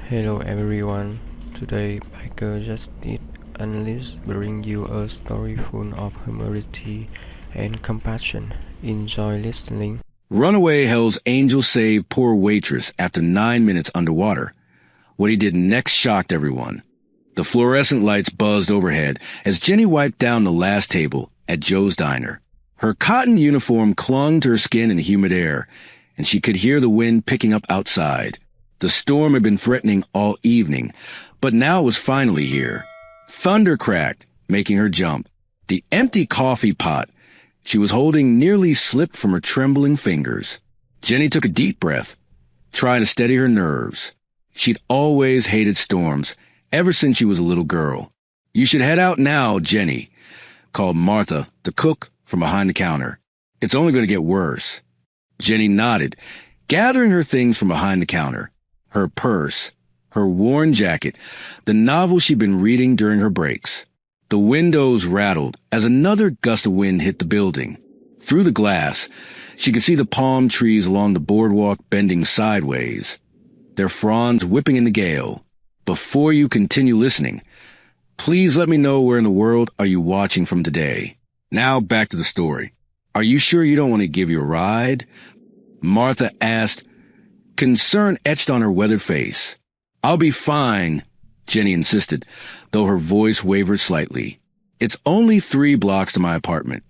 Hello everyone. Today, Biker Justice Analyst bring you a story full of humanity and compassion. Enjoy listening. Runaway Hell's Angel saved poor Waitress after 9 minutes underwater. What he did next shocked everyone. The fluorescent lights buzzed overhead as Jenny wiped down the last table at Joe's Diner. Her cotton uniform clung to her skin in the humid air, and she could hear the wind picking up outside. The storm had been threatening all evening, but now it was finally here. Thunder cracked, making her jump. The empty coffee pot she was holding nearly slipped from her trembling fingers. Jenny took a deep breath, trying to steady her nerves. She'd always hated storms, ever since she was a little girl. "You should head out now, Jenny," called Martha, the cook, from behind the counter. "It's only going to get worse." Jenny nodded, gathering her things from behind the counter. Her purse, her worn jacket, the novel she'd been reading during her breaks. The windows rattled as another gust of wind hit the building. Through the glass, she could see the palm trees along the boardwalk bending sideways, their fronds whipping in the gale. Before you continue listening, please let me know where in the world are you watching from today. Now back to the story. "Are you sure you don't want to give you a ride?" Martha asked, concern etched on her weathered face. "I'll be fine," Jenny insisted, though her voice wavered slightly. "It's only 3 blocks to my apartment."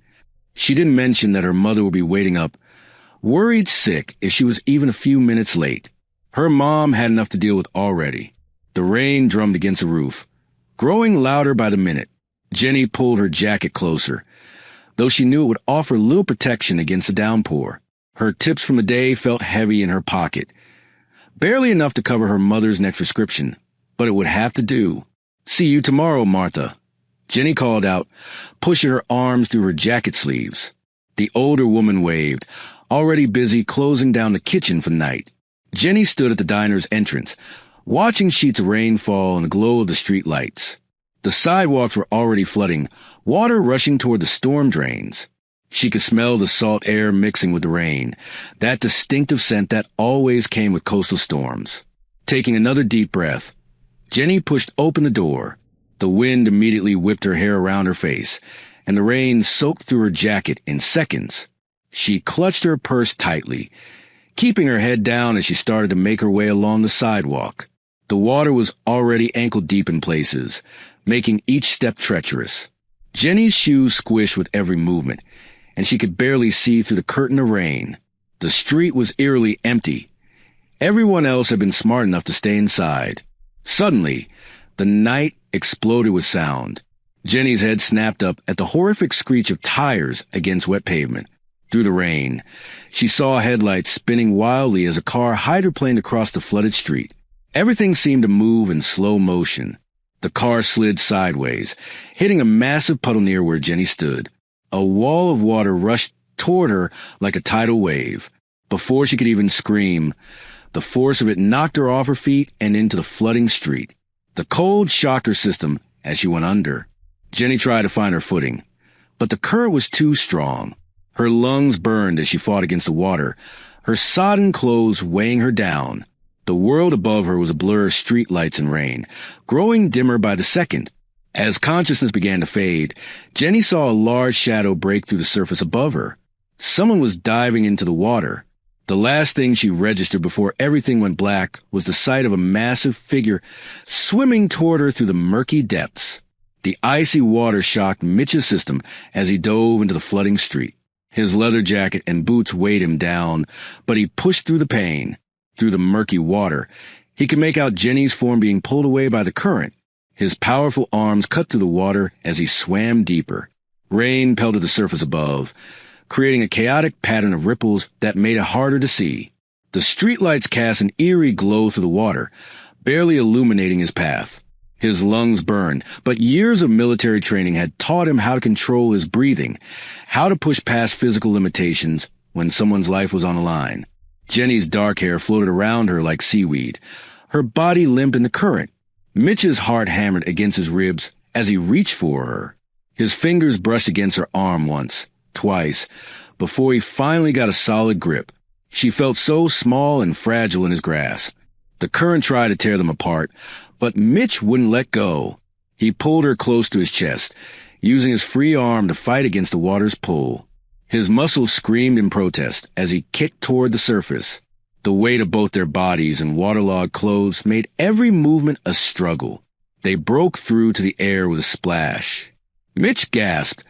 She didn't mention that her mother would be waiting up, worried sick if she was even a few minutes late. Her mom had enough to deal with already. The rain drummed against the roof, growing louder by the minute. Jenny pulled her jacket closer, though she knew it would offer little protection against the downpour. Her tips from the day felt heavy in her pocket, barely enough to cover her mother's next prescription, but it would have to do. "See you tomorrow, Martha," Jenny called out, pushing her arms through her jacket sleeves. The older woman waved, already busy closing down the kitchen for the night. Jenny stood at the diner's entrance, watching sheets of rain fall in the glow of the street lights. The sidewalks were already flooding, water rushing toward the storm drains. She could smell the salt air mixing with the rain, that distinctive scent that always came with coastal storms. Taking another deep breath, Jenny pushed open the door. The wind immediately whipped her hair around her face, and the rain soaked through her jacket in seconds. She clutched her purse tightly, keeping her head down as she started to make her way along the sidewalk. The water was already ankle-deep in places, making each step treacherous. Jenny's shoes squished with every movement, and she could barely see through the curtain of rain. The street was eerily empty. Everyone else had been smart enough to stay inside. Suddenly, the night exploded with sound. Jenny's head snapped up at the horrific screech of tires against wet pavement. Through the rain, she saw headlights spinning wildly as a car hydroplaned across the flooded street. Everything seemed to move in slow motion. The car slid sideways, hitting a massive puddle near where Jenny stood. A wall of water rushed toward her like a tidal wave. Before she could even scream, the force of it knocked her off her feet and into the flooding street. The cold shocked her system as she went under. Jenny tried to find her footing, but the current was too strong. Her lungs burned as she fought against the water, her sodden clothes weighing her down. The world above her was a blur of street lights and rain, growing dimmer by the second. As consciousness began to fade, Jenny saw a large shadow break through the surface above her. Someone was diving into the water. The last thing she registered before everything went black was the sight of a massive figure swimming toward her through the murky depths. The icy water shocked Mitch's system as he dove into the flooding street. His leather jacket and boots weighed him down, but he pushed through the pain. Through the murky water, he could make out Jenny's form being pulled away by the current. His powerful arms cut through the water as he swam deeper. Rain pelted the surface above, creating a chaotic pattern of ripples that made it harder to see. The streetlights cast an eerie glow through the water, barely illuminating his path. His lungs burned, but years of military training had taught him how to control his breathing, how to push past physical limitations when someone's life was on the line. Jenny's dark hair floated around her like seaweed. Her body limped in the current. Mitch's heart hammered against his ribs as he reached for her. His fingers brushed against her arm once, twice, before he finally got a solid grip. She felt so small and fragile in his grasp. The current tried to tear them apart, but Mitch wouldn't let go. He pulled her close to his chest, using his free arm to fight against the water's pull. His muscles screamed in protest as he kicked toward the surface. The weight of both their bodies and waterlogged clothes made every movement a struggle. They broke through to the air with a splash. Mitch gasped,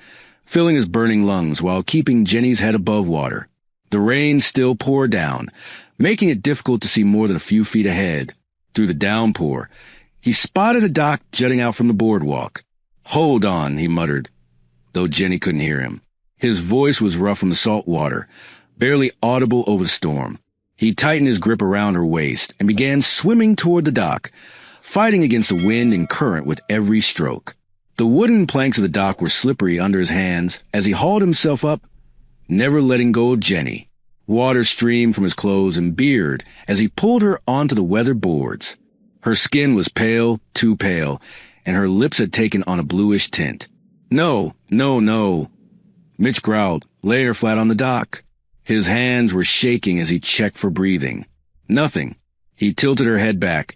filling his burning lungs while keeping Jenny's head above water. The rain still poured down, making it difficult to see more than a few feet ahead. Through the downpour, he spotted a dock jutting out from the boardwalk. "Hold on," he muttered, though Jenny couldn't hear him. His voice was rough from the salt water, barely audible over the storm. He tightened his grip around her waist and began swimming toward the dock, fighting against the wind and current with every stroke. The wooden planks of the dock were slippery under his hands as he hauled himself up, never letting go of Jenny. Water streamed from his clothes and beard as he pulled her onto the weathered boards. Her skin was pale, too pale, and her lips had taken on a bluish tint. "No, no, no," Mitch growled, laying her flat on the dock. His hands were shaking as he checked for breathing. Nothing. He tilted her head back,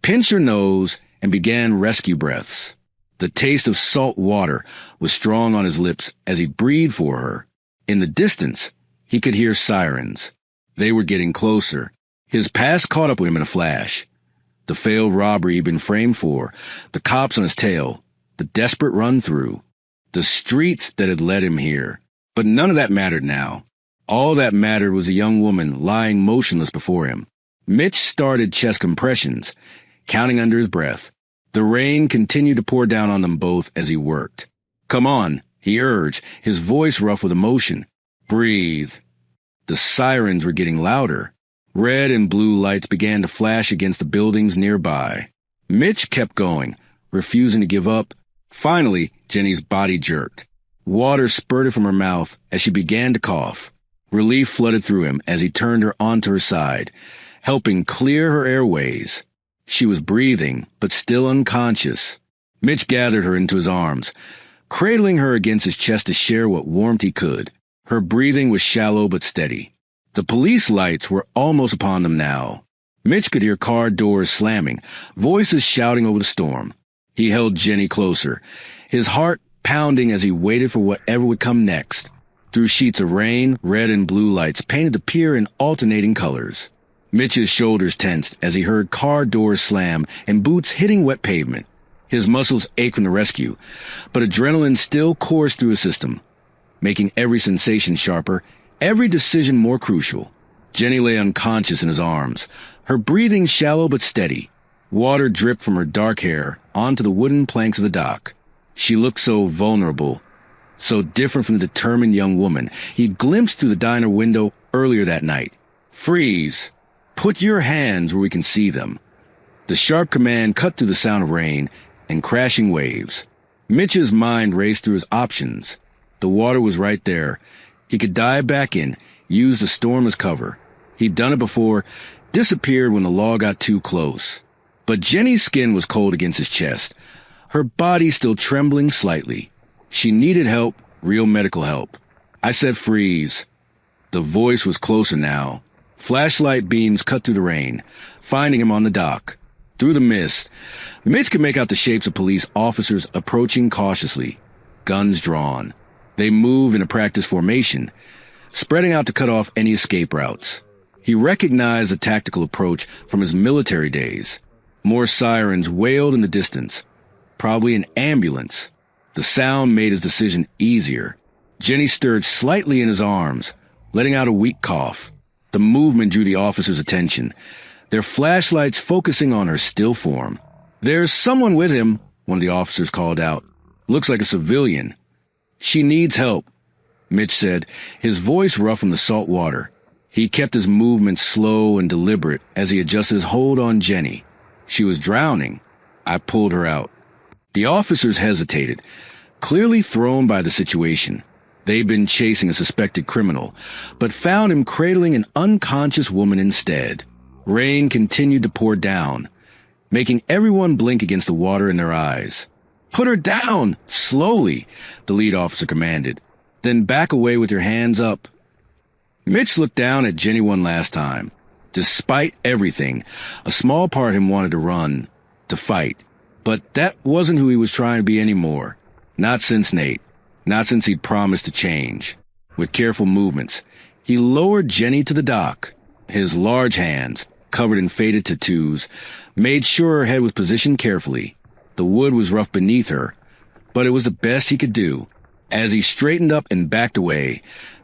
pinched her nose, and began rescue breaths. The taste of salt water was strong on his lips as he breathed for her. In the distance, he could hear sirens. They were getting closer. His past caught up with him in a flash. The failed robbery he'd been framed for, the cops on his tail, the desperate run-through, the streets that had led him here. But none of that mattered now. All that mattered was a young woman lying motionless before him. Mitch started chest compressions, counting under his breath. The rain continued to pour down on them both as he worked. "Come on," he urged, his voice rough with emotion. "Breathe." The sirens were getting louder. Red and blue lights began to flash against the buildings nearby. Mitch kept going, refusing to give up. Finally, Jenny's body jerked. Water spurted from her mouth as she began to cough. Relief flooded through him as he turned her onto her side, helping clear her airways. She was breathing, but still unconscious. Mitch gathered her into his arms, cradling her against his chest to share what warmth he could. Her breathing was shallow but steady. The police lights were almost upon them now. Mitch could hear car doors slamming, voices shouting over the storm. He held Jenny closer, his heart pounding as he waited for whatever would come next. Through sheets of rain, red and blue lights painted the pier in alternating colors. Mitch's shoulders tensed as he heard car doors slam and boots hitting wet pavement. His muscles ached from the rescue, but adrenaline still coursed through his system, making every sensation sharper, every decision more crucial. Jenny lay unconscious in his arms, her breathing shallow but steady. Water dripped from her dark hair onto the wooden planks of the dock. She looked so vulnerable, so different from the determined young woman he'd glimpsed through the diner window earlier that night. "Freeze! Put your hands where we can see them." The sharp command cut through the sound of rain and crashing waves. Mitch's mind raced through his options. The water was right there. He could dive back in, use the storm as cover. He'd done it before, disappeared when the law got too close. But Jenny's skin was cold against his chest, her body still trembling slightly. She needed help, real medical help. "I said freeze." The voice was closer now. Flashlight beams cut through the rain, finding him on the dock. Through the mist, Mitch could make out the shapes of police officers approaching cautiously, guns drawn. They moved in a practice formation, spreading out to cut off any escape routes. He recognized the tactical approach from his military days. More sirens wailed in the distance, probably an ambulance. The sound made his decision easier. Jenny stirred slightly in his arms, letting out a weak cough. The movement drew the officers' attention, their flashlights focusing on her still form. "There's someone with him," one of the officers called out. "Looks like a civilian." "She needs help," Mitch said, his voice rough from the salt water. He kept his movements slow and deliberate as he adjusted his hold on Jenny. "She was drowning. I pulled her out." The officers hesitated, clearly thrown by the situation. They'd been chasing a suspected criminal, but found him cradling an unconscious woman instead. Rain continued to pour down, making everyone blink against the water in their eyes. "Put her down! Slowly!" the lead officer commanded. "Then back away with your hands up." Mitch looked down at Jenny one last time. Despite everything, a small part of him wanted to run, to fight. But that wasn't who he was trying to be anymore. Not since Nate. Not since he'd promised to change. With careful movements, he lowered Jenny to the dock. His large hands, covered in faded tattoos, made sure her head was positioned carefully. The wood was rough beneath her, but it was the best he could do. As he straightened up and backed away,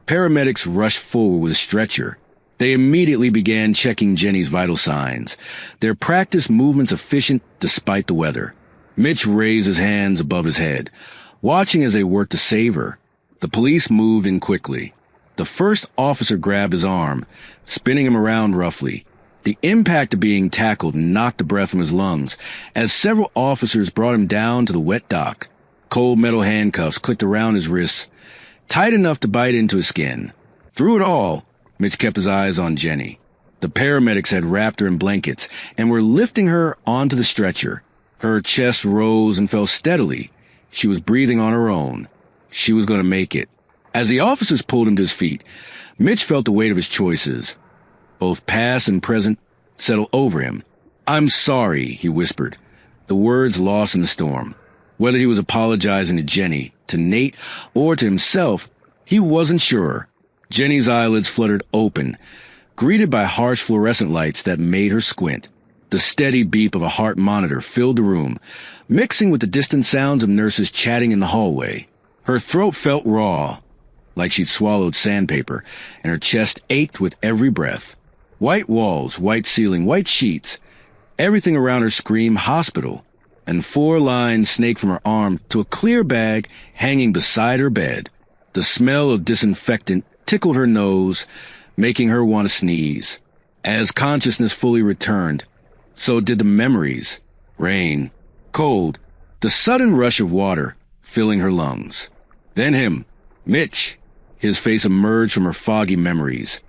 paramedics rushed forward with a stretcher. They immediately began checking Jenny's vital signs, their practiced movements efficient despite the weather. Mitch raised his hands above his head, watching as they worked to save her. The police moved in quickly. The first officer grabbed his arm, spinning him around roughly. The impact of being tackled knocked the breath from his lungs as several officers brought him down to the wet dock. Cold metal handcuffs clicked around his wrists, tight enough to bite into his skin. Through it all, Mitch kept his eyes on Jenny. The paramedics had wrapped her in blankets and were lifting her onto the stretcher. Her chest rose and fell steadily. She was breathing on her own. She was going to make it. As the officers pulled him to his feet, Mitch felt the weight of his choices, both past and present, settle over him. "I'm sorry," he whispered, the words lost in the storm. Whether he was apologizing to Jenny, to Nate, or to himself, he wasn't sure. Jenny's eyelids fluttered open, greeted by harsh fluorescent lights that made her squint. The steady beep of a heart monitor filled the room, mixing with the distant sounds of nurses chatting in the hallway. Her throat felt raw, like she'd swallowed sandpaper, and her chest ached with every breath. White walls, white ceiling, white sheets. Everything around her screamed hospital, and 4 lines snaked from her arm to a clear bag hanging beside her bed. The smell of disinfectant tickled her nose, making her want to sneeze. As consciousness fully returned, so did the memories. Rain, cold, the sudden rush of water filling her lungs. Then him, Mitch. His face emerged from her foggy memories,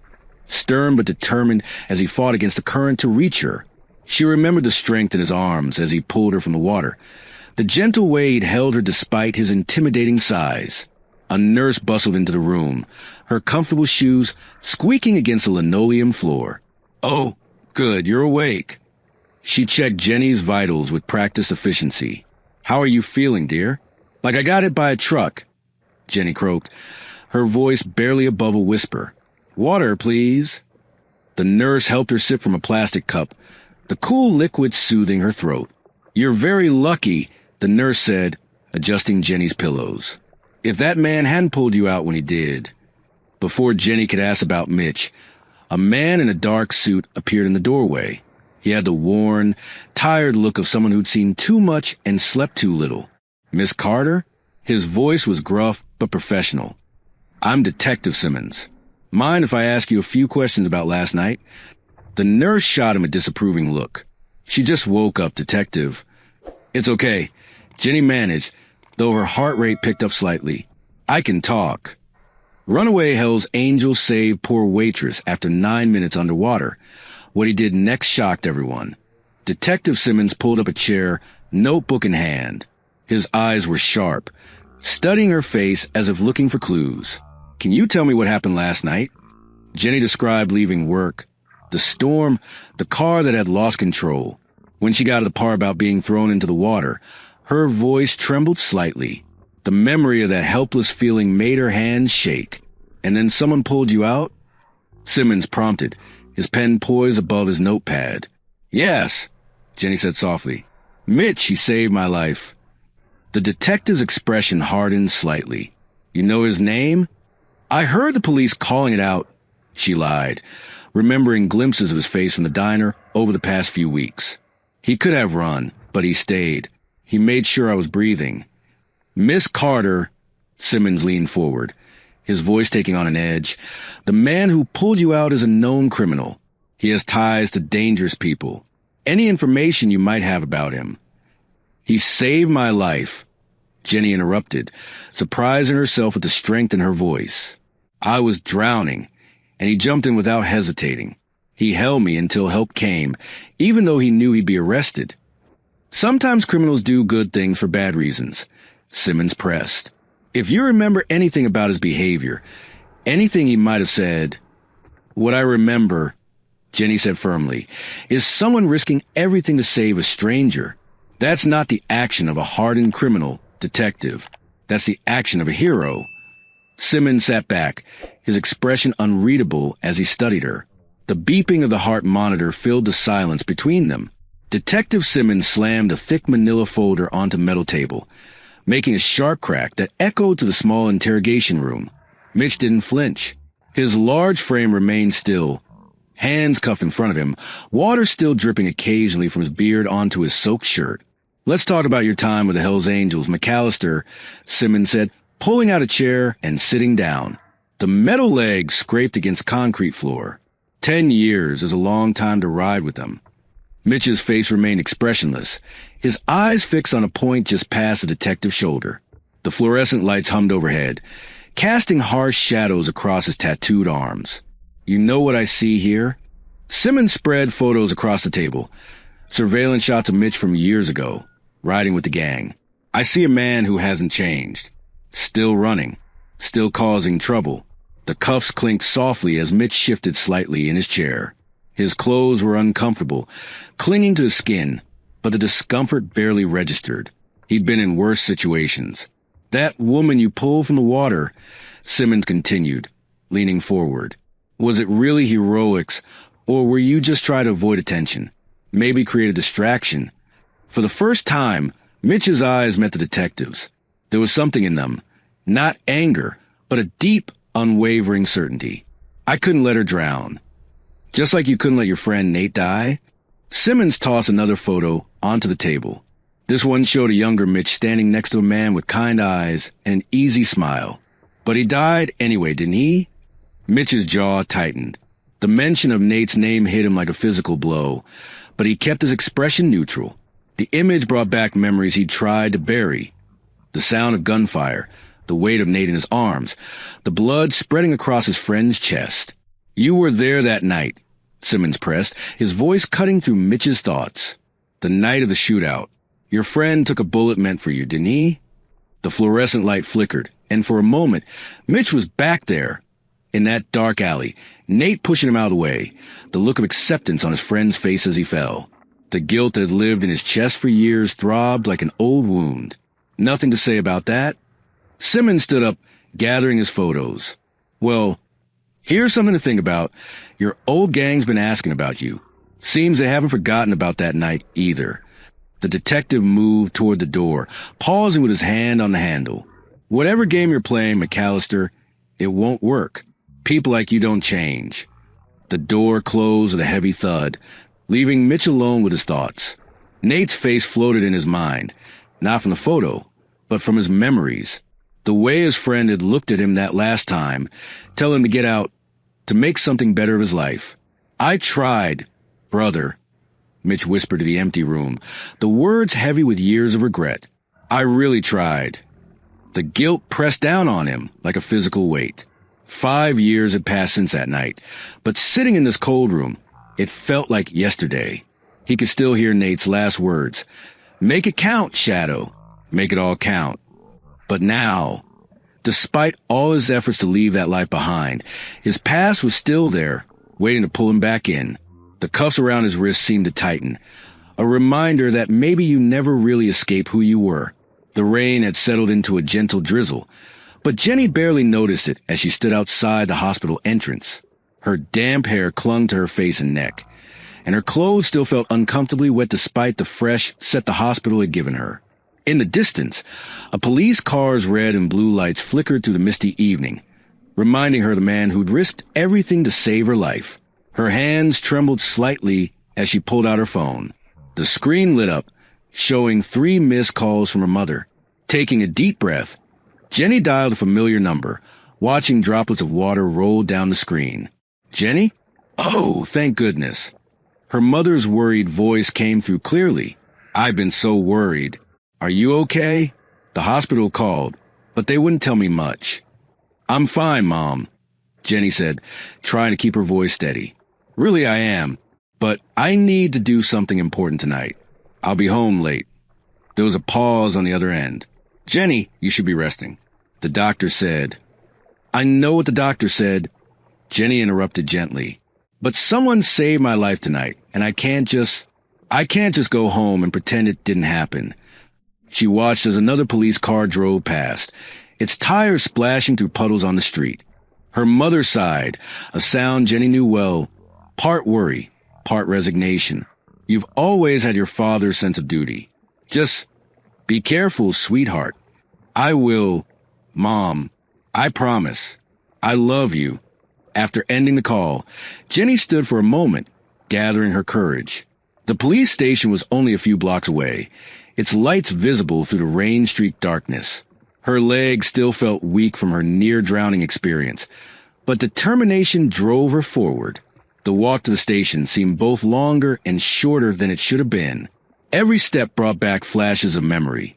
stern but determined as he fought against the current to reach her. She remembered the strength in his arms as he pulled her from the water, the gentle way he'd held her despite his intimidating size. A nurse bustled into the room, her comfortable shoes squeaking against the linoleum floor. "Oh, good, you're awake." She checked Jenny's vitals with practiced efficiency. "How are you feeling, dear?" "Like I got hit by a truck," Jenny croaked, her voice barely above a whisper. "Water, please." The nurse helped her sip from a plastic cup, the cool liquid soothing her throat. "You're very lucky," the nurse said, adjusting Jenny's pillows. "If that man hadn't pulled you out when he did." Before Jenny could ask about Mitch, a man in a dark suit appeared in the doorway. He had the worn, tired look of someone who'd seen too much and slept too little. "Miss Carter?" His voice was gruff but professional. "I'm Detective Simmons. Mind if I ask you a few questions about last night?" The nurse shot him a disapproving look. "She just woke up, Detective." "It's okay." Jenny managed, though her heart rate picked up slightly. "I can talk." Runaway Hell's Angel saved poor Waitress after 9 minutes underwater. What he did next shocked everyone. Detective Simmons pulled up a chair, notebook in hand. His eyes were sharp, studying her face as if looking for clues. "Can you tell me what happened last night?" Jenny described leaving work, the storm, the car that had lost control. When she got to the part about being thrown into the water, her voice trembled slightly. The memory of that helpless feeling made her hands shake. "And then someone pulled you out?" Simmons prompted, his pen poised above his notepad. "Yes," Jenny said softly. "Mitch, he saved my life." The detective's expression hardened slightly. "You know his name?" "I heard the police calling it out," she lied, remembering glimpses of his face from the diner over the past few weeks. "He could have run, but he stayed. He made sure I was breathing." "Miss Carter," Simmons leaned forward, his voice taking on an edge, "the man who pulled you out is a known criminal. He has ties to dangerous people. Any information you might have about him." "He saved my life," Jenny interrupted, surprising herself at the strength in her voice. "I was drowning, and he jumped in without hesitating. He held me until help came, even though he knew he'd be arrested." "Sometimes criminals do good things for bad reasons," Simmons pressed. "If you remember anything about his behavior, anything he might have said..." "What I remember," Jenny said firmly, is someone risking everything to save a stranger. That's not the action of a hardened criminal detective. That's the action of a hero. Simmons sat back, his expression unreadable as he studied her. The beeping of the heart monitor filled the silence between them. Detective Simmons slammed a thick manila folder onto the metal table, making a sharp crack that echoed to the small interrogation room. Mitch didn't flinch. His large frame remained still, hands cuffed in front of him, water still dripping occasionally from his beard onto his soaked shirt. Let's talk about your time with the Hells Angels, McAllister, Simmons said, pulling out a chair and sitting down. The metal legs scraped against concrete floor. 10 years is a long time to ride with them. Mitch's face remained expressionless, his eyes fixed on a point just past the detective's shoulder. The fluorescent lights hummed overhead, casting harsh shadows across his tattooed arms. You know what I see here? Simmons spread photos across the table, surveillance shots of Mitch from years ago, riding with the gang. I see a man who hasn't changed. Still running, still causing trouble. The cuffs clinked softly as Mitch shifted slightly in his chair. His clothes were uncomfortable, clinging to his skin, but the discomfort barely registered. He'd been in worse situations. That woman you pulled from the water, Simmons continued, leaning forward. Was it really heroics, or were you just trying to avoid attention? Maybe create a distraction? For the first time, Mitch's eyes met the detective's. There was something in them. Not anger, but a deep, unwavering certainty. I couldn't let her drown. Just like you couldn't let your friend Nate die? Simmons tossed another photo onto the table. This one showed a younger Mitch standing next to a man with kind eyes and an easy smile. But he died anyway, didn't he? Mitch's jaw tightened. The mention of Nate's name hit him like a physical blow, but he kept his expression neutral. The image brought back memories he'd tried to bury. The sound of gunfire, the weight of Nate in his arms, the blood spreading across his friend's chest. You were there that night, Simmons pressed, his voice cutting through Mitch's thoughts. The night of the shootout. Your friend took a bullet meant for you, didn't he? The fluorescent light flickered, and for a moment, Mitch was back there, in that dark alley, Nate pushing him out of the way, the look of acceptance on his friend's face as he fell. The guilt that had lived in his chest for years throbbed like an old wound. Nothing to say about that? Simmons stood up, gathering his photos. Well, here's something to think about. Your old gang's been asking about you. Seems they haven't forgotten about that night either. The detective moved toward the door, pausing with his hand on the handle. Whatever game you're playing, McAllister, it won't work. People like you don't change. The door closed with a heavy thud, leaving Mitch alone with his thoughts. Nate's face floated in his mind, not from the photo, but from his memories. The way his friend had looked at him that last time, telling him to get out, to make something better of his life. I tried, brother, Mitch whispered to the empty room, the words heavy with years of regret. I really tried. The guilt pressed down on him like a physical weight. 5 years had passed since that night, but sitting in this cold room, it felt like yesterday. He could still hear Nate's last words. Make it count, Shadow. Make it all count. But now, despite all his efforts to leave that life behind, his past was still there, waiting to pull him back in. The cuffs around his wrists seemed to tighten, a reminder that maybe you never really escaped who you were. The rain had settled into a gentle drizzle, but Jenny barely noticed it as she stood outside the hospital entrance. Her damp hair clung to her face and neck, and her clothes still felt uncomfortably wet despite the fresh scent the hospital had given her. In the distance, a police car's red and blue lights flickered through the misty evening, reminding her of the man who'd risked everything to save her life. Her hands trembled slightly as she pulled out her phone. The screen lit up, showing 3 missed calls from her mother. Taking a deep breath, Jenny dialed a familiar number, watching droplets of water roll down the screen. Jenny? Oh, thank goodness. Her mother's worried voice came through clearly. I've been so worried. Are you okay? The hospital called, but they wouldn't tell me much. I'm fine, Mom, Jenny said, trying to keep her voice steady. Really, I am, but I need to do something important tonight. I'll be home late. There was a pause on the other end. Jenny, you should be resting. The doctor said. I know what the doctor said. Jenny interrupted gently. But someone saved my life tonight, and I can't just go home and pretend it didn't happen. She watched as another police car drove past, its tires splashing through puddles on the street. Her mother sighed, a sound Jenny knew well, part worry, part resignation. You've always had your father's sense of duty. Just be careful, sweetheart. I will, Mom. I promise. I love you. After ending the call, Jenny stood for a moment, gathering her courage. The police station was only a few blocks away, its lights visible through the rain-streaked darkness. Her legs still felt weak from her near-drowning experience, but determination drove her forward. The walk to the station seemed both longer and shorter than it should have been. Every step brought back flashes of memory.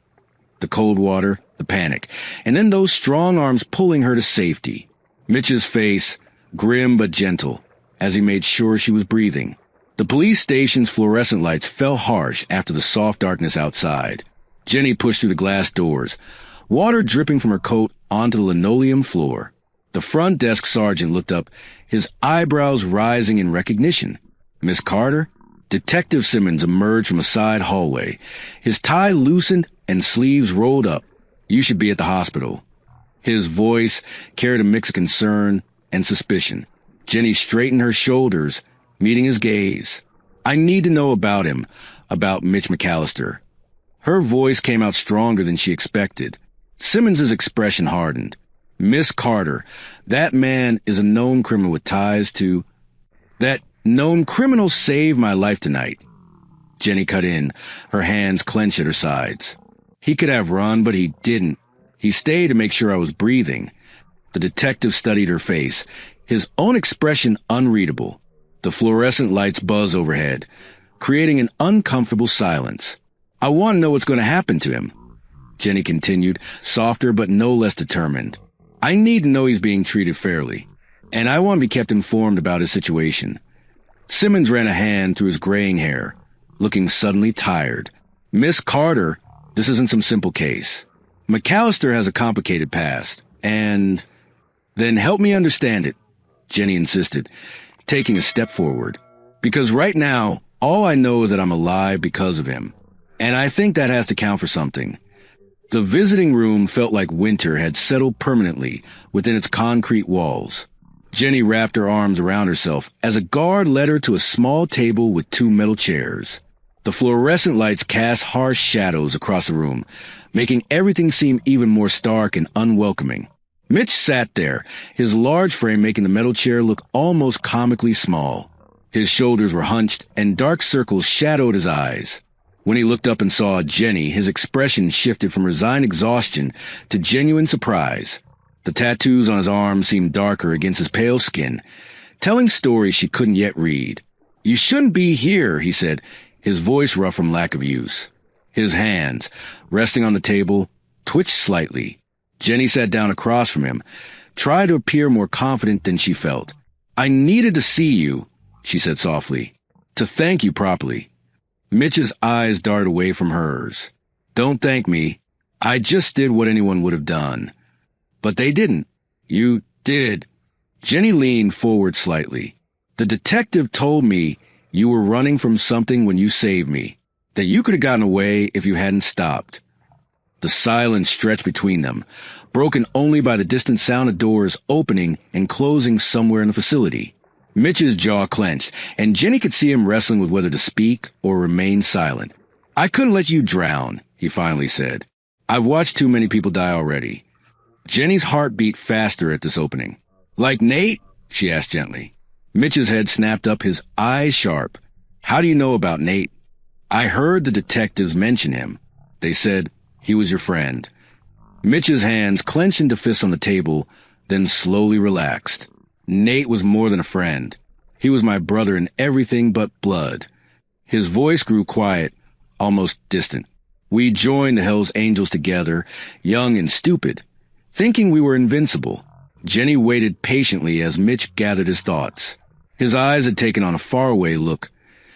The cold water, the panic, and then those strong arms pulling her to safety. Mitch's face, grim but gentle, as he made sure she was breathing. The police station's fluorescent lights fell harsh after the soft darkness outside. Jenny pushed through the glass doors, water dripping from her coat onto the linoleum floor. The front desk sergeant looked up, his eyebrows rising in recognition. Miss Carter? Detective Simmons emerged from a side hallway, his tie loosened and sleeves rolled up. You should be at the hospital. His voice carried a mix of concern and suspicion. Jenny straightened her shoulders, meeting his gaze. I need to know about him, about Mitch McAllister. Her voice came out stronger than she expected. Simmons's expression hardened. Miss Carter, that man is a known criminal with ties to... That known criminal saved my life tonight. Jenny cut in, her hands clenched at her sides. He could have run, but he didn't. He stayed to make sure I was breathing. The detective studied her face, his own expression unreadable. The fluorescent lights buzzed overhead, creating an uncomfortable silence. I want to know what's going to happen to him. Jenny continued, softer but no less determined. I need to know he's being treated fairly, and I want to be kept informed about his situation. Simmons ran a hand through his graying hair, looking suddenly tired. Miss Carter, this isn't some simple case. McAllister has a complicated past, and... Then help me understand it, Jenny insisted, taking a step forward. Because right now, all I know is that I'm alive because of him. And I think that has to count for something. The visiting room felt like winter had settled permanently within its concrete walls. Jenny wrapped her arms around herself as a guard led her to a small table with 2 metal chairs. The fluorescent lights cast harsh shadows across the room, making everything seem even more stark and unwelcoming. Mitch sat there, his large frame making the metal chair look almost comically small. His shoulders were hunched, and dark circles shadowed his eyes. When he looked up and saw Jenny, his expression shifted from resigned exhaustion to genuine surprise. The tattoos on his arms seemed darker against his pale skin, telling stories she couldn't yet read. You shouldn't be here, he said, his voice rough from lack of use. His hands, resting on the table, twitched slightly. Jenny sat down across from him, tried to appear more confident than she felt. I needed to see you, she said softly, to thank you properly. Mitch's eyes darted away from hers. Don't thank me. I just did what anyone would have done. But they didn't. You did. Jenny leaned forward slightly. The detective told me you were running from something when you saved me, that you could have gotten away if you hadn't stopped. The silence stretched between them, broken only by the distant sound of doors opening and closing somewhere in the facility. Mitch's jaw clenched, and Jenny could see him wrestling with whether to speak or remain silent. I couldn't let you drown, he finally said. I've watched too many people die already. Jenny's heart beat faster at this opening. Like Nate? She asked gently. Mitch's head snapped up, his eyes sharp. How do you know about Nate? I heard the detectives mention him. They said he was your friend. Mitch's hands clenched into fists on the table, then slowly relaxed. Nate was more than a friend. He was my brother in everything but blood. His voice grew quiet, almost distant. We joined the Hells Angels together, young and stupid, thinking we were invincible. Jenny waited patiently as Mitch gathered his thoughts. His eyes had taken on a faraway look,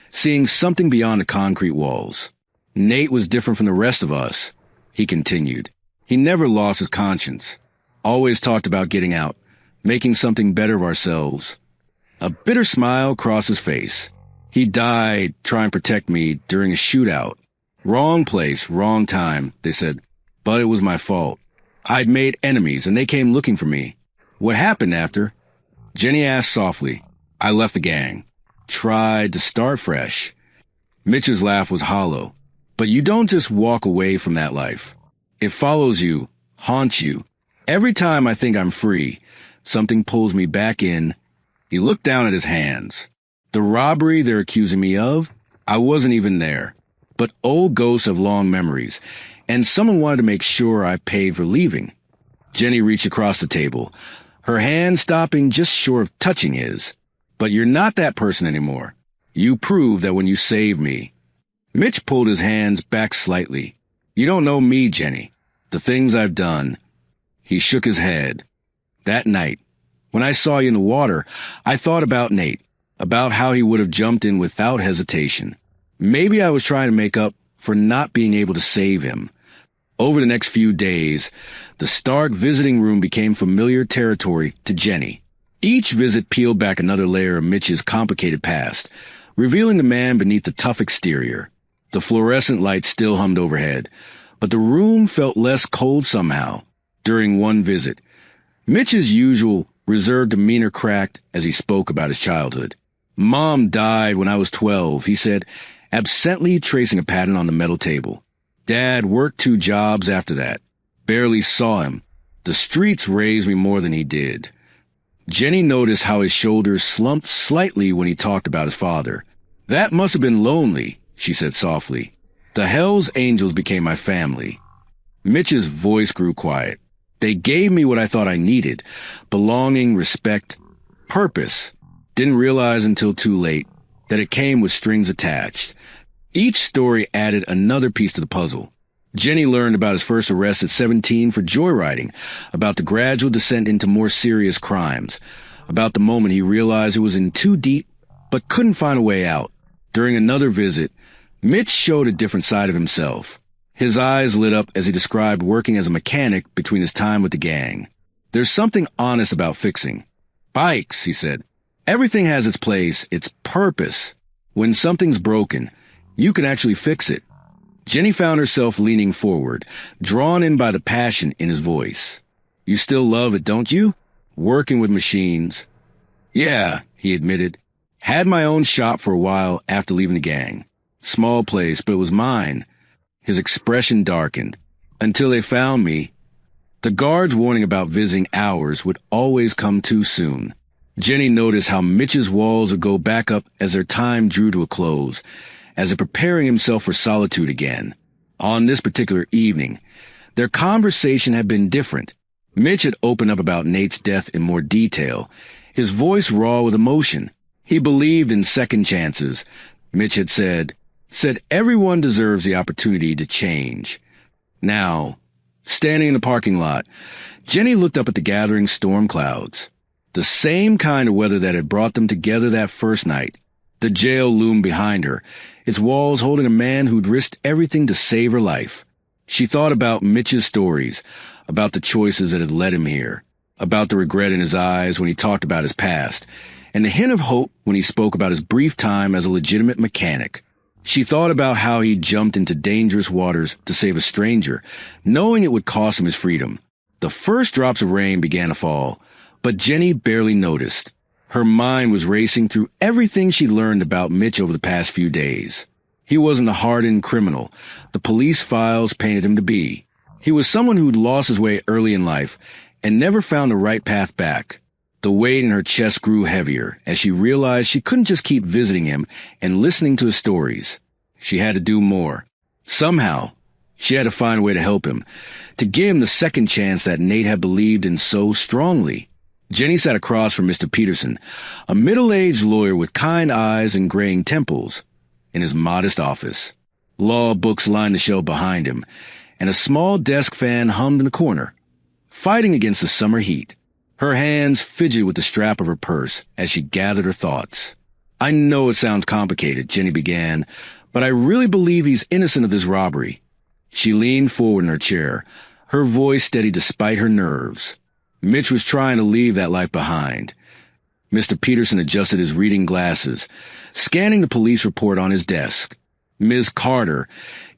seeing something beyond the concrete walls. Nate was different from the rest of us, he continued. He never lost his conscience, always talked about getting out, making something better of ourselves. A bitter smile crossed his face. He died trying to protect me during a shootout. Wrong place, wrong time, they said, but it was my fault. I'd made enemies and they came looking for me. What happened after? Jenny asked softly. I left the gang. Tried to start fresh. Mitch's laugh was hollow. But you don't just walk away from that life. It follows you, haunts you. Every time I think I'm free, something pulls me back in. He looked down at his hands. The robbery they're accusing me of, I wasn't even there. But old ghosts have long memories, and someone wanted to make sure I paid for leaving. Jenny reached across the table, her hand stopping just short of touching his. But you're not that person anymore. You proved that when you saved me. Mitch pulled his hands back slightly. You don't know me, Jenny. The things I've done. He shook his head. That night, when I saw you in the water, I thought about Nate, about how he would have jumped in without hesitation. Maybe I was trying to make up for not being able to save him. Over the next few days, the Stark visiting room became familiar territory to Jenny. Each visit peeled back another layer of Mitch's complicated past, revealing the man beneath the tough exterior. The fluorescent lights still hummed overhead, but the room felt less cold somehow. During one visit, Mitch's usual reserved demeanor cracked as he spoke about his childhood. Mom died when I was 12, he said, absently tracing a pattern on the metal table. Dad worked 2 jobs after that. Barely saw him. The streets raised me more than he did. Jenny noticed how his shoulders slumped slightly when he talked about his father. That must have been lonely, she said softly. The Hell's Angels became my family. Mitch's voice grew quiet. They gave me what I thought I needed. Belonging, respect, purpose. Didn't realize until too late that it came with strings attached. Each story added another piece to the puzzle. Jenny learned about his first arrest at 17 for joyriding, about the gradual descent into more serious crimes, about the moment he realized it was in too deep but couldn't find a way out. During another visit, Mitch showed a different side of himself. His eyes lit up as he described working as a mechanic between his time with the gang. There's something honest about fixing. Bikes, he said. Everything has its place, its purpose. When something's broken, you can actually fix it. Jenny found herself leaning forward, drawn in by the passion in his voice. You still love it, don't you? Working with machines. Yeah, he admitted. Had my own shop for a while after leaving the gang. Small place, but it was mine. His expression darkened. Until they found me. The guard's warning about visiting hours would always come too soon. Jenny noticed how Mitch's walls would go back up as their time drew to a close, as if preparing himself for solitude again. On this particular evening, their conversation had been different. Mitch had opened up about Nate's death in more detail, his voice raw with emotion. He believed in second chances. Mitch had said everyone deserves the opportunity to change. Now, standing in the parking lot, Jenny looked up at the gathering storm clouds. The same kind of weather that had brought them together that first night. The jail loomed behind her, its walls holding a man who'd risked everything to save her life. She thought about Mitch's stories, about the choices that had led him here, about the regret in his eyes when he talked about his past, and the hint of hope when he spoke about his brief time as a legitimate mechanic. She thought about how he jumped into dangerous waters to save a stranger, knowing it would cost him his freedom. The first drops of rain began to fall, but Jenny barely noticed. Her mind was racing through everything she'd learned about Mitch over the past few days. He wasn't the hardened criminal the police files painted him to be. He was someone who'd lost his way early in life and never found the right path back. The weight in her chest grew heavier as she realized she couldn't just keep visiting him and listening to his stories. She had to do more. Somehow, she had to find a way to help him, to give him the second chance that Nate had believed in so strongly. Jenny sat across from Mr. Peterson, a middle-aged lawyer with kind eyes and graying temples, in his modest office. Law books lined the shelf behind him, and a small desk fan hummed in the corner, fighting against the summer heat. Her hands fidgeted with the strap of her purse as she gathered her thoughts. I know it sounds complicated, Jenny began, but I really believe he's innocent of this robbery. She leaned forward in her chair, her voice steady despite her nerves. Mitch was trying to leave that life behind. Mr. Peterson adjusted his reading glasses, scanning the police report on his desk. Ms. Carter,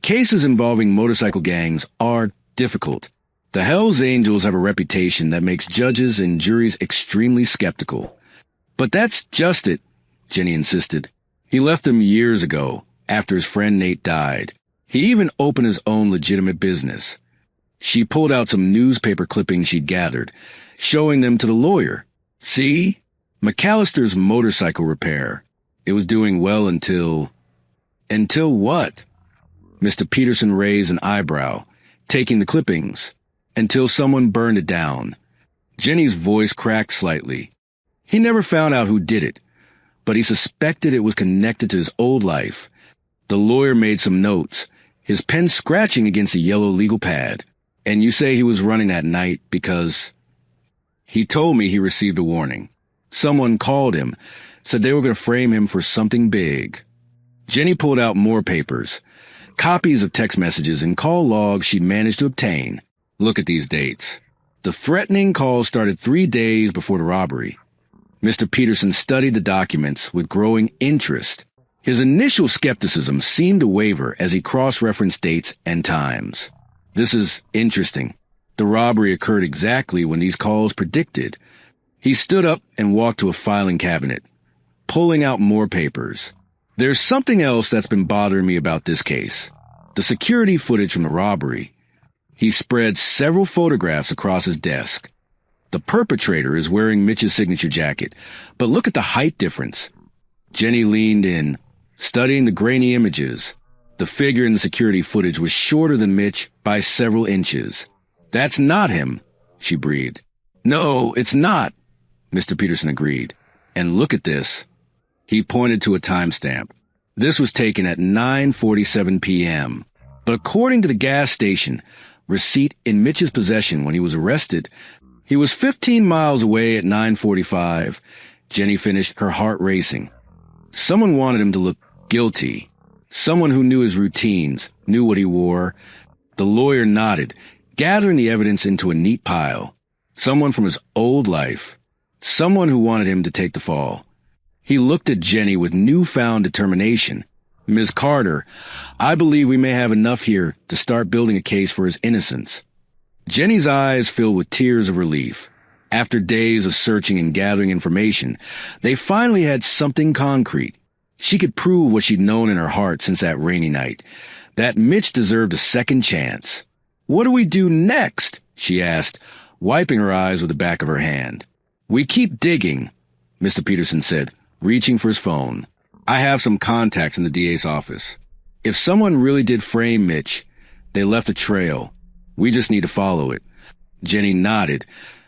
cases involving motorcycle gangs are difficult. The Hells Angels have a reputation that makes judges and juries extremely skeptical. But that's just it, Jenny insisted. He left them years ago, after his friend Nate died. He even opened his own legitimate business. She pulled out some newspaper clippings she'd gathered, showing them to the lawyer. See? McAllister's motorcycle repair. It was doing well until... Until what? Mr. Peterson raised an eyebrow, taking the clippings. Until someone burned it down. Jenny's voice cracked slightly. He never found out who did it, but he suspected it was connected to his old life. The lawyer made some notes, his pen scratching against a yellow legal pad. And you say he was running at night because... He told me he received a warning. Someone called him, said they were going to frame him for something big. Jenny pulled out more papers, copies of text messages and call logs she'd managed to obtain. Look at these dates. The threatening call started 3 days before the robbery. Mr. Peterson studied the documents with growing interest. His initial skepticism seemed to waver as he cross-referenced dates and times. This is interesting. The robbery occurred exactly when these calls predicted. He stood up and walked to a filing cabinet, pulling out more papers. There's something else that's been bothering me about this case. The security footage from the robbery. He spread several photographs across his desk. The perpetrator is wearing Mitch's signature jacket, but look at the height difference. Jenny leaned in, studying the grainy images. The figure in the security footage was shorter than Mitch by several inches. That's not him, she breathed. No, it's not, Mr. Peterson agreed. And look at this. He pointed to a timestamp. This was taken at 9:47 p.m. But according to the gas station, receipt in Mitch's possession when he was arrested, he was 15 miles away at 9:45. Jenny finished, her heart racing. Someone wanted him to look guilty. Someone who knew his routines, knew what he wore. The lawyer nodded, gathering the evidence into a neat pile. Someone from his old life. Someone who wanted him to take the fall. He looked at Jenny with newfound determination. Ms. Carter, I believe we may have enough here to start building a case for his innocence. Jenny's eyes filled with tears of relief. After days of searching and gathering information, they finally had something concrete. She could prove what she'd known in her heart since that rainy night, that Mitch deserved a second chance. What do we do next? She asked, wiping her eyes with the back of her hand. We keep digging, Mr. Peterson said, reaching for his phone. I have some contacts in the DA's office. If someone really did frame Mitch, they left a trail. We just need to follow it. Jenny nodded,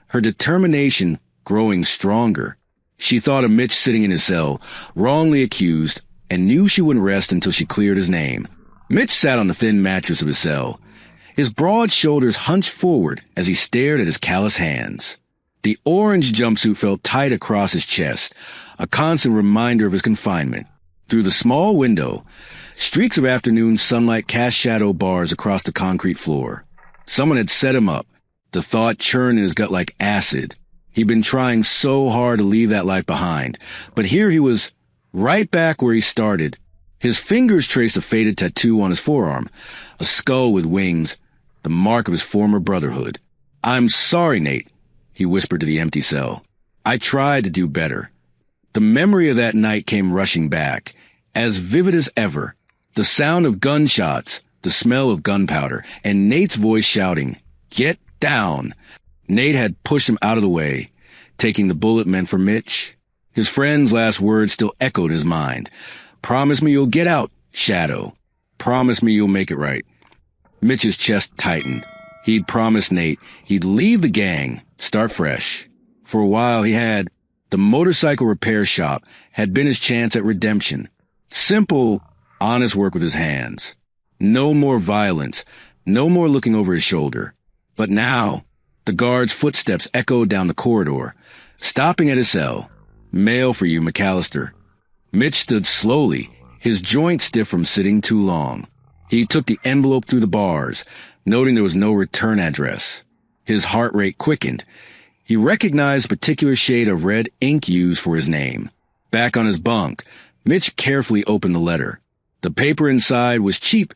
her determination growing stronger. She thought of Mitch sitting in his cell, wrongly accused, and knew she wouldn't rest until she cleared his name. Mitch sat on the thin mattress of his cell, his broad shoulders hunched forward as he stared at his callous hands. The orange jumpsuit felt tight across his chest, a constant reminder of his confinement. Through the small window, streaks of afternoon sunlight cast shadow bars across the concrete floor. Someone had set him up. The thought churned in his gut like acid. He'd been trying so hard to leave that life behind, but here he was, right back where he started. His fingers traced a faded tattoo on his forearm, a skull with wings, the mark of his former brotherhood. I'm sorry, Nate, he whispered to the empty cell. I tried to do better. The memory of that night came rushing back, as vivid as ever. The sound of gunshots, the smell of gunpowder, and Nate's voice shouting, "Get down!" Nate had pushed him out of the way, taking the bullet meant for Mitch. His friend's last words still echoed in his mind. Promise me you'll get out, Shadow. Promise me you'll make it right. Mitch's chest tightened. He'd promised Nate he'd leave the gang, start fresh. For a while he had. The motorcycle repair shop had been his chance at redemption. Simple, honest work with his hands. No more violence, no more looking over his shoulder. But now, the guard's footsteps echoed down the corridor, stopping at his cell. Mail for you, McAllister. Mitch stood slowly, his joints stiff from sitting too long. He took the envelope through the bars, noting there was no return address. His heart rate quickened. He recognized a particular shade of red ink used for his name. Back on his bunk, Mitch carefully opened the letter. The paper inside was cheap,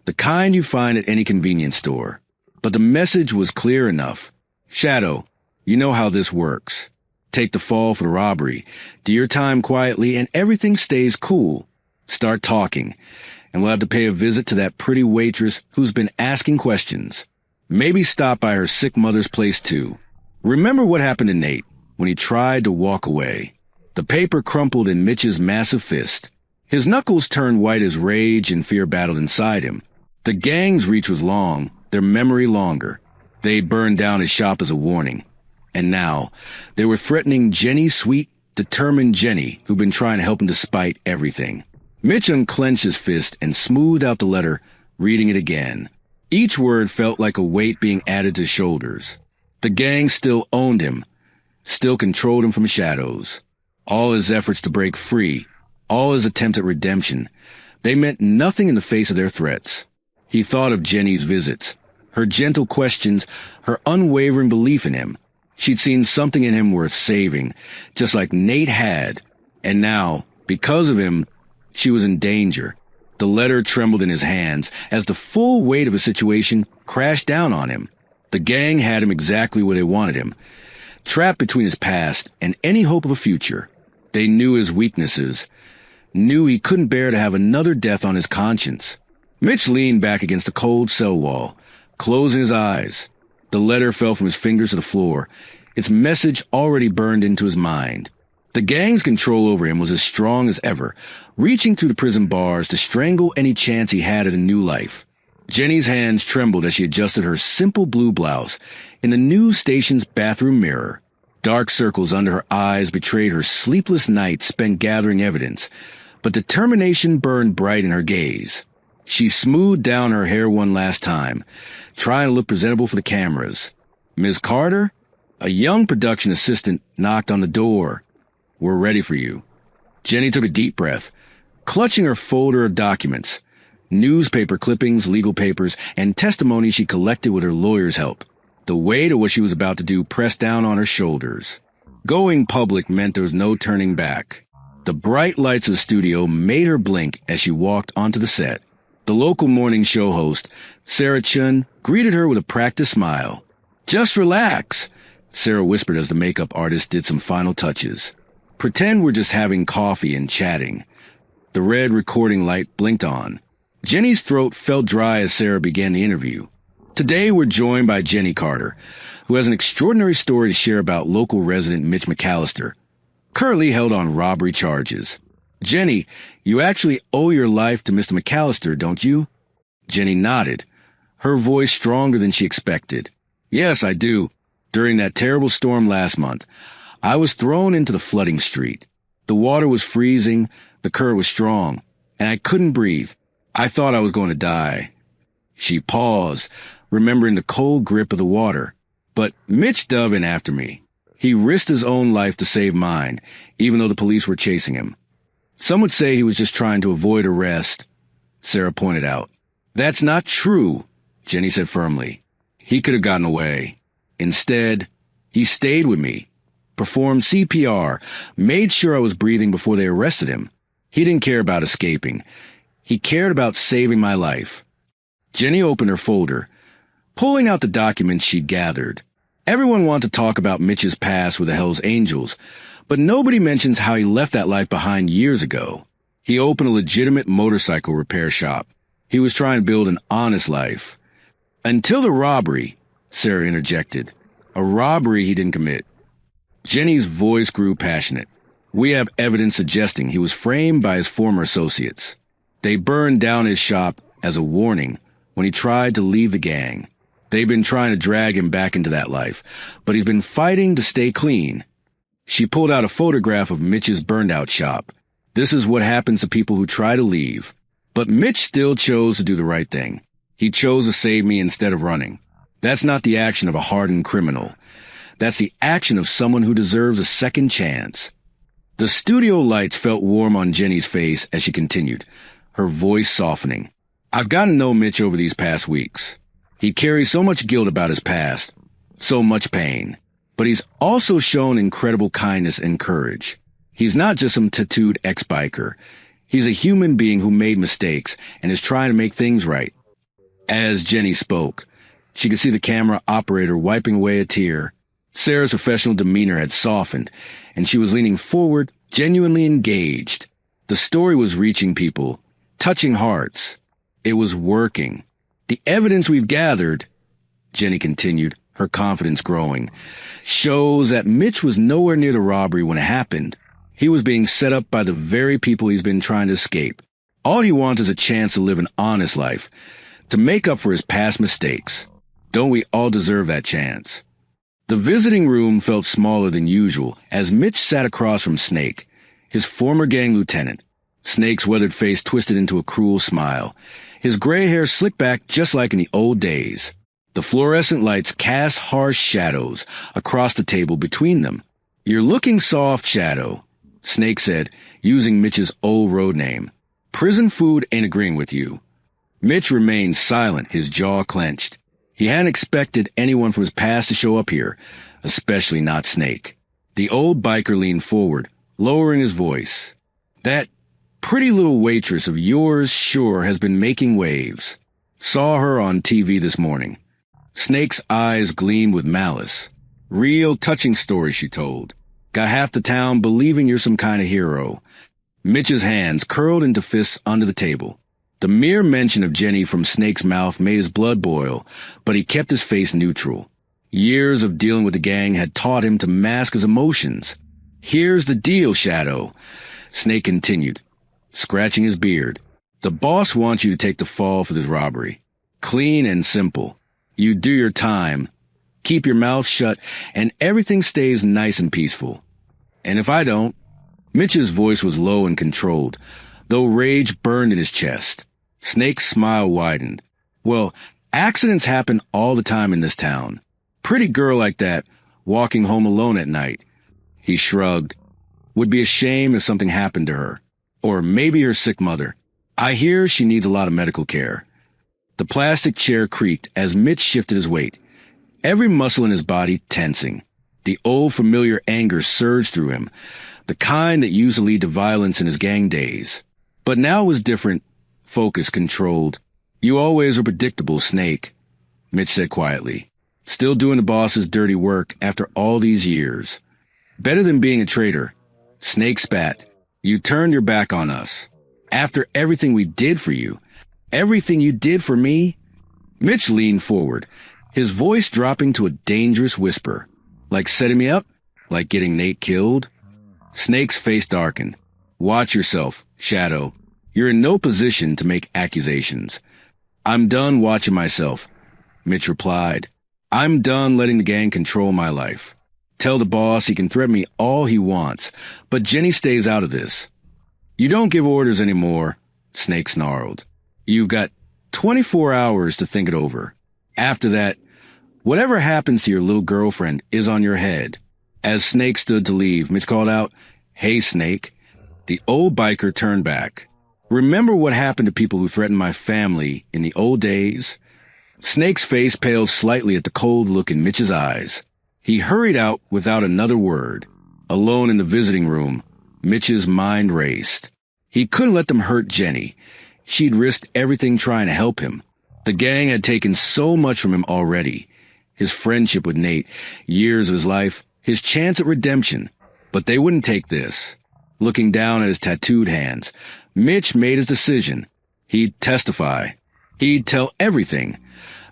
the kind you find at any convenience store. But the message was clear enough. Shadow, you know how this works. Take the fall for the robbery. Do your time quietly and everything stays cool. Start talking, and we'll have to pay a visit to that pretty waitress who's been asking questions. Maybe stop by her sick mother's place too. Remember what happened to Nate when he tried to walk away. The paper crumpled in Mitch's massive fist. His knuckles turned white as rage and fear battled inside him. The gang's reach was long, their memory longer. They'd burned down his shop as a warning. And now, they were threatening Jenny's sweet, determined Jenny, who'd been trying to help him despite everything. Mitch unclenched his fist and smoothed out the letter, reading it again. Each word felt like a weight being added to his shoulders. The gang still owned him, still controlled him from the shadows. All his efforts to break free, all his attempt at redemption, they meant nothing in the face of their threats. He thought of Jenny's visits, her gentle questions, her unwavering belief in him. She'd seen something in him worth saving, just like Nate had. And now, because of him, she was in danger. The letter trembled in his hands as the full weight of the situation crashed down on him. The gang had him exactly where they wanted him, trapped between his past and any hope of a future. They knew his weaknesses, knew he couldn't bear to have another death on his conscience. Mitch leaned back against the cold cell wall, closing his eyes. The letter fell from his fingers to the floor, its message already burned into his mind. The gang's control over him was as strong as ever, reaching through the prison bars to strangle any chance he had at a new life. Jenny's hands trembled as she adjusted her simple blue blouse in the news station's bathroom mirror. Dark circles under her eyes betrayed her sleepless nights spent gathering evidence, but determination burned bright in her gaze. She smoothed down her hair one last time, trying to look presentable for the cameras. Ms. Carter? A young production assistant knocked on the door. We're ready for you. Jenny took a deep breath, clutching her folder of documents, newspaper clippings, legal papers, and testimony she collected with her lawyer's help. The weight of what she was about to do pressed down on her shoulders. Going public meant there was no turning back. The bright lights of the studio made her blink as she walked onto the set. The local morning show host, Sarah Chun, greeted her with a practiced smile. Just relax, Sarah whispered as the makeup artist did some final touches. Pretend we're just having coffee and chatting. The red recording light blinked on. Jenny's throat felt dry as Sarah began the interview. Today we're joined by Jenny Carter, who has an extraordinary story to share about local resident Mitch McAllister, currently held on robbery charges. Jenny, you actually owe your life to Mr. McAllister, don't you? Jenny nodded, her voice stronger than she expected. Yes, I do. During that terrible storm last month, I was thrown into the flooding street. The water was freezing, the current was strong, and I couldn't breathe. I thought I was going to die. She paused, remembering the cold grip of the water. But Mitch dove in after me. He risked his own life to save mine, even though the police were chasing him. Some would say he was just trying to avoid arrest, Sarah pointed out. That's not true, Jenny said firmly. He could have gotten away. Instead, he stayed with me, performed CPR, made sure I was breathing before they arrested him. He didn't care about escaping. He cared about saving my life. Jenny opened her folder, pulling out the documents she'd gathered. Everyone wanted to talk about Mitch's past with the Hells Angels, but nobody mentions how he left that life behind years ago. He opened a legitimate motorcycle repair shop. He was trying to build an honest life. Until the robbery, Sarah interjected. A robbery he didn't commit. Jenny's voice grew passionate. We have evidence suggesting he was framed by his former associates. They burned down his shop as a warning when he tried to leave the gang. They've been trying to drag him back into that life, but he's been fighting to stay clean. She pulled out a photograph of Mitch's burned-out shop. This is what happens to people who try to leave. But Mitch still chose to do the right thing. He chose to save me instead of running. That's not the action of a hardened criminal. That's the action of someone who deserves a second chance. The studio lights felt warm on Jenny's face as she continued, her voice softening. I've gotten to know Mitch over these past weeks. He carries so much guilt about his past, so much pain. But he's also shown incredible kindness and courage. He's not just some tattooed ex-biker. He's a human being who made mistakes and is trying to make things right. As Jenny spoke, she could see the camera operator wiping away a tear. Sarah's professional demeanor had softened, and she was leaning forward, genuinely engaged. The story was reaching people, touching hearts. It was working. The evidence we've gathered, Jenny continued, her confidence growing, shows that Mitch was nowhere near the robbery when it happened. He was being set up by the very people he's been trying to escape. All he wants is a chance to live an honest life, to make up for his past mistakes. Don't we all deserve that chance? The visiting room felt smaller than usual as Mitch sat across from Snake, his former gang lieutenant. Snake's weathered face twisted into a cruel smile, his gray hair slicked back just like in the old days. The fluorescent lights cast harsh shadows across the table between them. "You're looking soft, Shadow," Snake said, using Mitch's old road name. "Prison food ain't agreeing with you." Mitch remained silent, his jaw clenched. He hadn't expected anyone from his past to show up here, especially not Snake. The old biker leaned forward, lowering his voice. "That pretty little waitress of yours sure has been making waves. Saw her on TV this morning." Snake's eyes gleamed with malice. "Real touching story," she told. "Got half the town believing you're some kind of hero." Mitch's hands curled into fists under the table. The mere mention of Jenny from Snake's mouth made his blood boil, but he kept his face neutral. Years of dealing with the gang had taught him to mask his emotions. "Here's the deal, Shadow," Snake continued, scratching his beard. "The boss wants you to take the fall for this robbery. Clean and simple. You do your time, keep your mouth shut, and everything stays nice and peaceful. And if I don't..." Mitch's voice was low and controlled, though rage burned in his chest. Snake's smile widened. "Well, accidents happen all the time in this town. Pretty girl like that, walking home alone at night." He shrugged. "Would be a shame if something happened to her. Or maybe her sick mother. I hear she needs a lot of medical care." The plastic chair creaked as Mitch shifted his weight, every muscle in his body tensing. The old familiar anger surged through him, the kind that used to lead to violence in his gang days. But now it was different, focus controlled. "You always were predictable, Snake," Mitch said quietly, "still doing the boss's dirty work after all these years. Better than being a traitor." Snake spat. "You turned your back on us. After everything we did for you. Everything you did for me." Mitch leaned forward, his voice dropping to a dangerous whisper. "Like setting me up? Like getting Nate killed?" Snake's face darkened. "Watch yourself, Shadow. You're in no position to make accusations." "I'm done watching myself," Mitch replied. "I'm done letting the gang control my life. Tell the boss he can threaten me all he wants, but Jenny stays out of this." "You don't give orders anymore," Snake snarled. "You've got 24 hours to think it over. After that, whatever happens to your little girlfriend is on your head." As Snake stood to leave, Mitch called out, "Hey, Snake." The old biker turned back. "Remember what happened to people who threatened my family in the old days?" Snake's face paled slightly at the cold look in Mitch's eyes. He hurried out without another word. Alone in the visiting room, Mitch's mind raced. He couldn't let them hurt Jenny. She'd risked everything trying to help him. The gang had taken so much from him already. His friendship with Nate, years of his life, his chance at redemption. But they wouldn't take this. Looking down at his tattooed hands, Mitch made his decision. He'd testify. He'd tell everything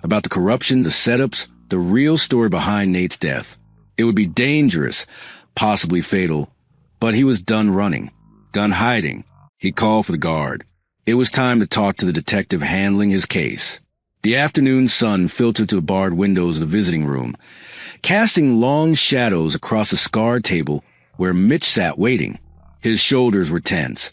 about the corruption, the setups, the real story behind Nate's death. It would be dangerous, possibly fatal, but he was done running, done hiding. He called for the guard. It was time to talk to the detective handling his case. The afternoon sun filtered through the barred windows of the visiting room, casting long shadows across the scarred table where Mitch sat waiting. His shoulders were tense,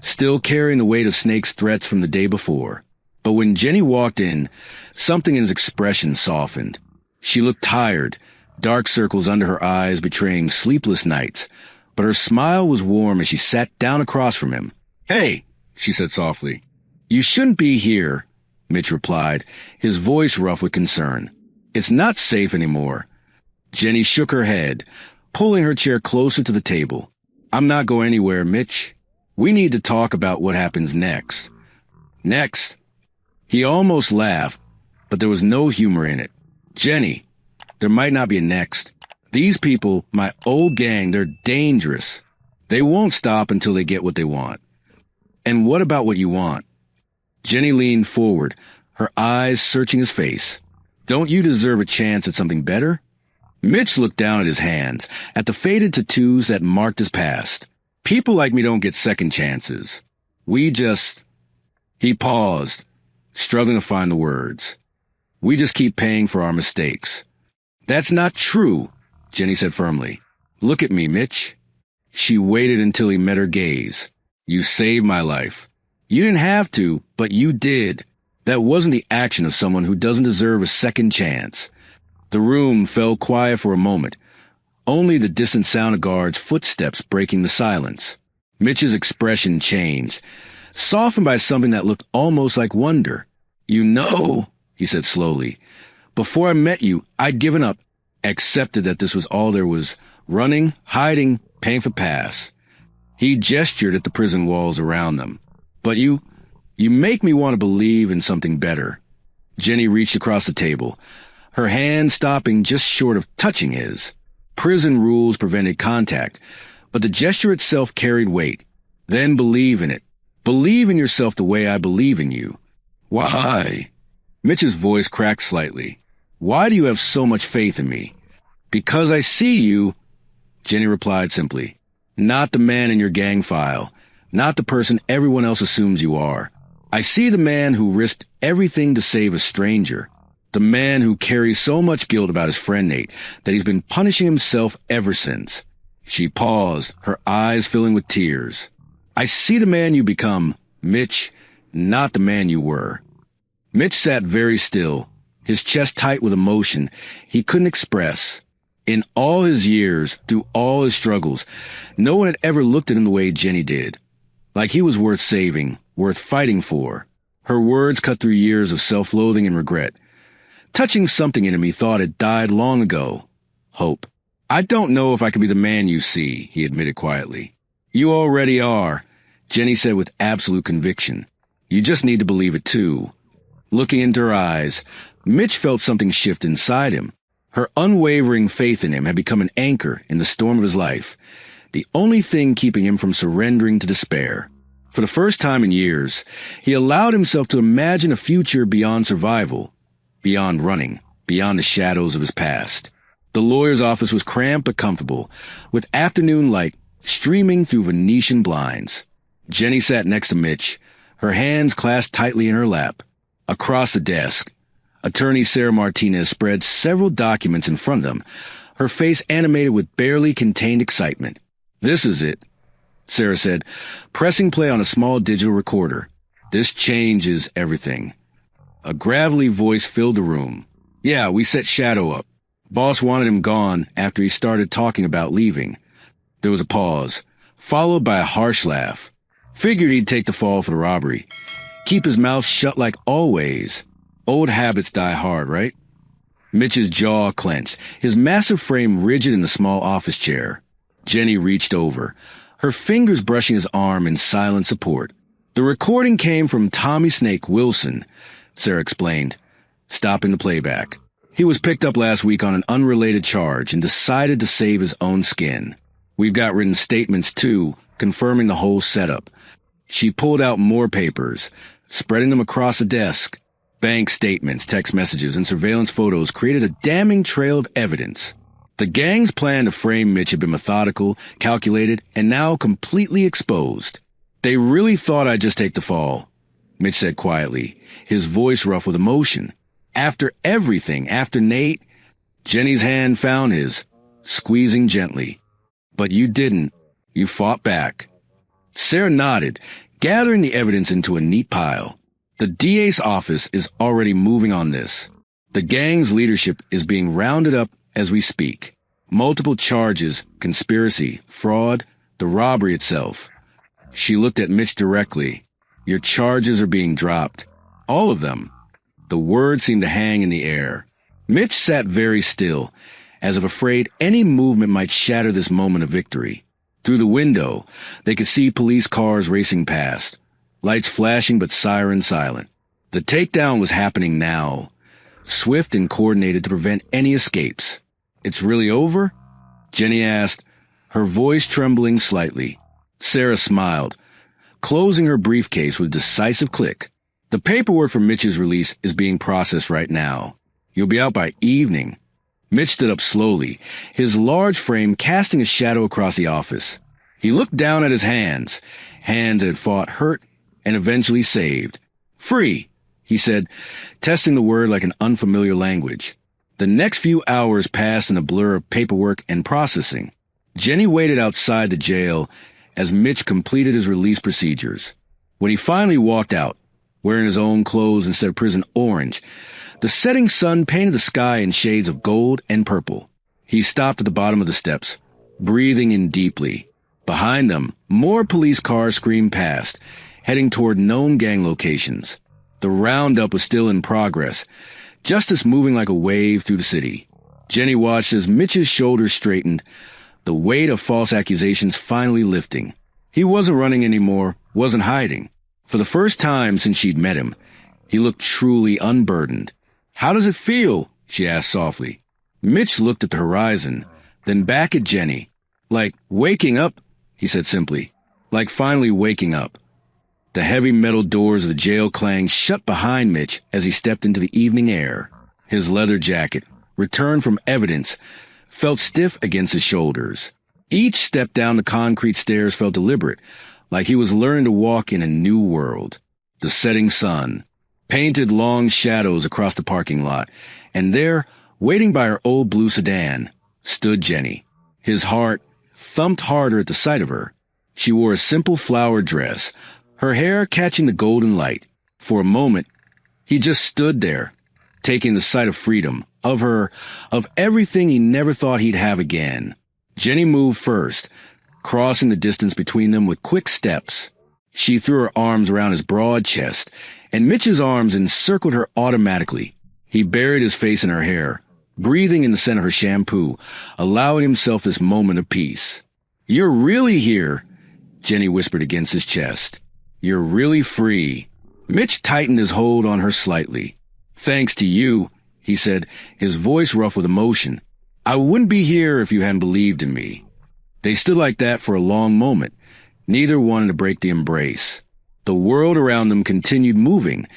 still carrying the weight of Snake's threats from the day before. But when Jenny walked in, something in his expression softened. She looked tired, dark circles under her eyes betraying sleepless nights, but her smile was warm as she sat down across from him. "Hey," she said softly. "You shouldn't be here," Mitch replied, his voice rough with concern. "It's not safe anymore." Jenny shook her head, pulling her chair closer to the table. I'm not going anywhere, Mitch. We need to talk about what happens next. Next? He almost laughed, but there was no humor in it. Jenny, there might not be a next. These people, my old gang, they're dangerous. They won't stop until they get what they want. And what about what you want? Jenny leaned forward, her eyes searching his face. Don't you deserve a chance at something better? Mitch looked down at his hands, at the faded tattoos that marked his past. People like me don't get second chances. He paused, struggling to find the words. We just keep paying for our mistakes. That's not true, Jenny said firmly. Look at me, Mitch. She waited until he met her gaze. You saved my life. You didn't have to, but you did. That wasn't the action of someone who doesn't deserve a second chance. The room fell quiet for a moment, only the distant sound of guards' footsteps breaking the silence. Mitch's expression changed, softened by something that looked almost like wonder. You know, he said slowly, before I met you, I'd given up, accepted that this was all there was, running, hiding, paying for pass. He gestured at the prison walls around them. But you make me want to believe in something better. Jenny reached across the table, her hand stopping just short of touching his. Prison rules prevented contact, but the gesture itself carried weight. Then believe in it. Believe in yourself the way I believe in you. Why? Mitch's voice cracked slightly. Why do you have so much faith in me? Because I see you, Jenny replied simply. Not the man in your gang file, not the person everyone else assumes you are. I see the man who risked everything to save a stranger. The man who carries so much guilt about his friend Nate that he's been punishing himself ever since. She paused, her eyes filling with tears. I see the man you become, Mitch, not the man you were. Mitch sat very still, his chest tight with emotion he couldn't express. In all his years, through all his struggles, no one had ever looked at him the way Jenny did. Like he was worth saving, worth fighting for. Her words cut through years of self-loathing and regret, touching something in him he thought had died long ago. Hope. I don't know if I could be the man you see, he admitted quietly. You already are, Jenny said with absolute conviction. You just need to believe it too. Looking into her eyes, Mitch felt something shift inside him. Her unwavering faith in him had become an anchor in the storm of his life, the only thing keeping him from surrendering to despair. For the first time in years, he allowed himself to imagine a future beyond survival, beyond running, beyond the shadows of his past. The lawyer's office was cramped but comfortable, with afternoon light streaming through Venetian blinds. Jenny sat next to Mitch, her hands clasped tightly in her lap. Across the desk, Attorney Sarah Martinez spread several documents in front of them, her face animated with barely contained excitement. This is it, Sarah said, pressing play on a small digital recorder. This changes everything. A gravelly voice filled the room. Yeah, we set Shadow up. Boss wanted him gone after he started talking about leaving. There was a pause, followed by a harsh laugh. Figured he'd take the fall for the robbery. Keep his mouth shut like always. Old habits die hard, right? Mitch's jaw clenched, his massive frame rigid in the small office chair. Jenny reached over, her fingers brushing his arm in silent support. The recording came from Tommy Snake Wilson, Sarah explained, stopping the playback. He was picked up last week on an unrelated charge and decided to save his own skin. We've got written statements, too, confirming the whole setup. She pulled out more papers, spreading them across the desk. Bank statements, text messages, and surveillance photos created a damning trail of evidence. The gang's plan to frame Mitch had been methodical, calculated, and now completely exposed. They really thought I'd just take the fall, Mitch said quietly, his voice rough with emotion. After everything, after Nate, Jenny's hand found his, squeezing gently. But you didn't. You fought back. Sarah nodded, gathering the evidence into a neat pile. The DA's office is already moving on this. The gang's leadership is being rounded up as we speak. Multiple charges, conspiracy, fraud, the robbery itself. She looked at Mitch directly. Your charges are being dropped. All of them. The words seemed to hang in the air. Mitch sat very still, as if afraid any movement might shatter this moment of victory. Through the window, they could see police cars racing past, lights flashing but sirens silent. The takedown was happening now, swift and coordinated to prevent any escapes. "It's really over?" Jenny asked, her voice trembling slightly. Sarah smiled, closing her briefcase with a decisive click. "The paperwork for Mitch's release is being processed right now. You'll be out by evening." Mitch stood up slowly, his large frame casting a shadow across the office. He looked down at his hands that had fought, hurt, and eventually saved. "Free," he said, testing the word like an unfamiliar language. The next few hours passed in a blur of paperwork and processing. Jenny waited outside the jail as Mitch completed his release procedures. When he finally walked out, wearing his own clothes instead of prison orange, the setting sun painted the sky in shades of gold and purple. He stopped at the bottom of the steps, breathing in deeply. Behind them, more police cars screamed past, heading toward known gang locations. The roundup was still in progress, justice moving like a wave through the city. Jenny watched as Mitch's shoulders straightened, the weight of false accusations finally lifting. He wasn't running anymore, wasn't hiding. For the first time since she'd met him, he looked truly unburdened. "How does it feel?" she asked softly. Mitch looked at the horizon, then back at Jenny. "Like waking up," he said simply. "Like finally waking up." The heavy metal doors of the jail clanged shut behind Mitch as he stepped into the evening air. His leather jacket, returned from evidence, felt stiff against his shoulders. Each step down the concrete stairs felt deliberate, like he was learning to walk in a new world. The setting sun painted long shadows across the parking lot, and there, waiting by her old blue sedan, stood Jenny. His heart thumped harder at the sight of her. She wore a simple flowered dress, her hair catching the golden light. For a moment, he just stood there, taking the sight of freedom, of her, of everything he never thought he'd have again. Jenny moved first, crossing the distance between them with quick steps. She threw her arms around his broad chest, and Mitch's arms encircled her automatically. He buried his face in her hair, breathing in the scent of her shampoo, allowing himself this moment of peace. "You're really here," Jenny whispered against his chest. "You're really free." Mitch tightened his hold on her slightly. "Thanks to you," he said, his voice rough with emotion. "I wouldn't be here if you hadn't believed in me." They stood like that for a long moment, neither wanting to break the embrace. The world around them continued moving.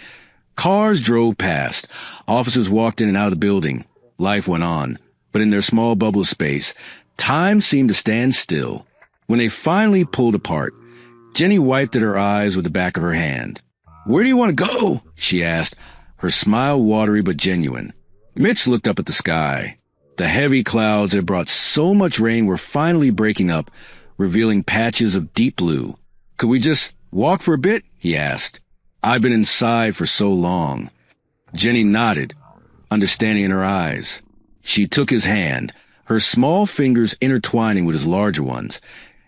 Cars drove past. Officers walked in and out of the building. Life went on. But in their small bubble of space, time seemed to stand still. When they finally pulled apart, Jenny wiped at her eyes with the back of her hand. "Where do you want to go?" she asked, her smile watery but genuine. Mitch looked up at the sky. The heavy clouds that brought so much rain were finally breaking up, revealing patches of deep blue. "Could we just walk for a bit?" he asked. "I've been inside for so long." Jenny nodded, understanding in her eyes. She took his hand, her small fingers intertwining with his larger ones,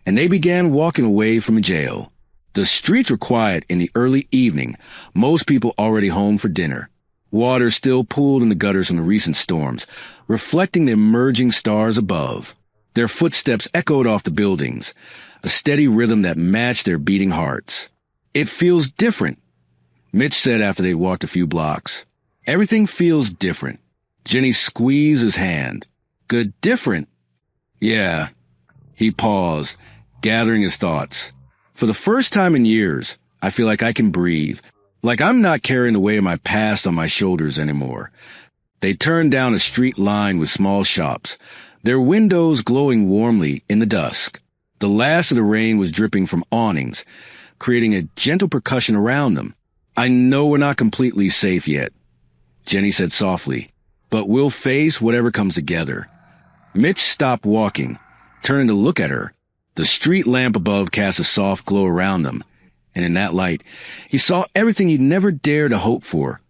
and they began walking away from the jail. The streets were quiet in the early evening, most people already home for dinner. Water still pooled in the gutters from the recent storms, reflecting the emerging stars above. Their footsteps echoed off the buildings, a steady rhythm that matched their beating hearts. "It feels different," Mitch said after they walked a few blocks. "Everything feels different." Jenny squeezed his hand. "Good, different?" "Yeah." He paused, gathering his thoughts. "For the first time in years, I feel like I can breathe, like I'm not carrying the weight of my past on my shoulders anymore." They turned down a street lined with small shops, their windows glowing warmly in the dusk. The last of the rain was dripping from awnings, creating a gentle percussion around them. "I know we're not completely safe yet," Jenny said softly, "but we'll face whatever comes together." Mitch stopped walking, turning to look at her. The street lamp above cast a soft glow around them, and in that light, he saw everything he'd never dared to hope for: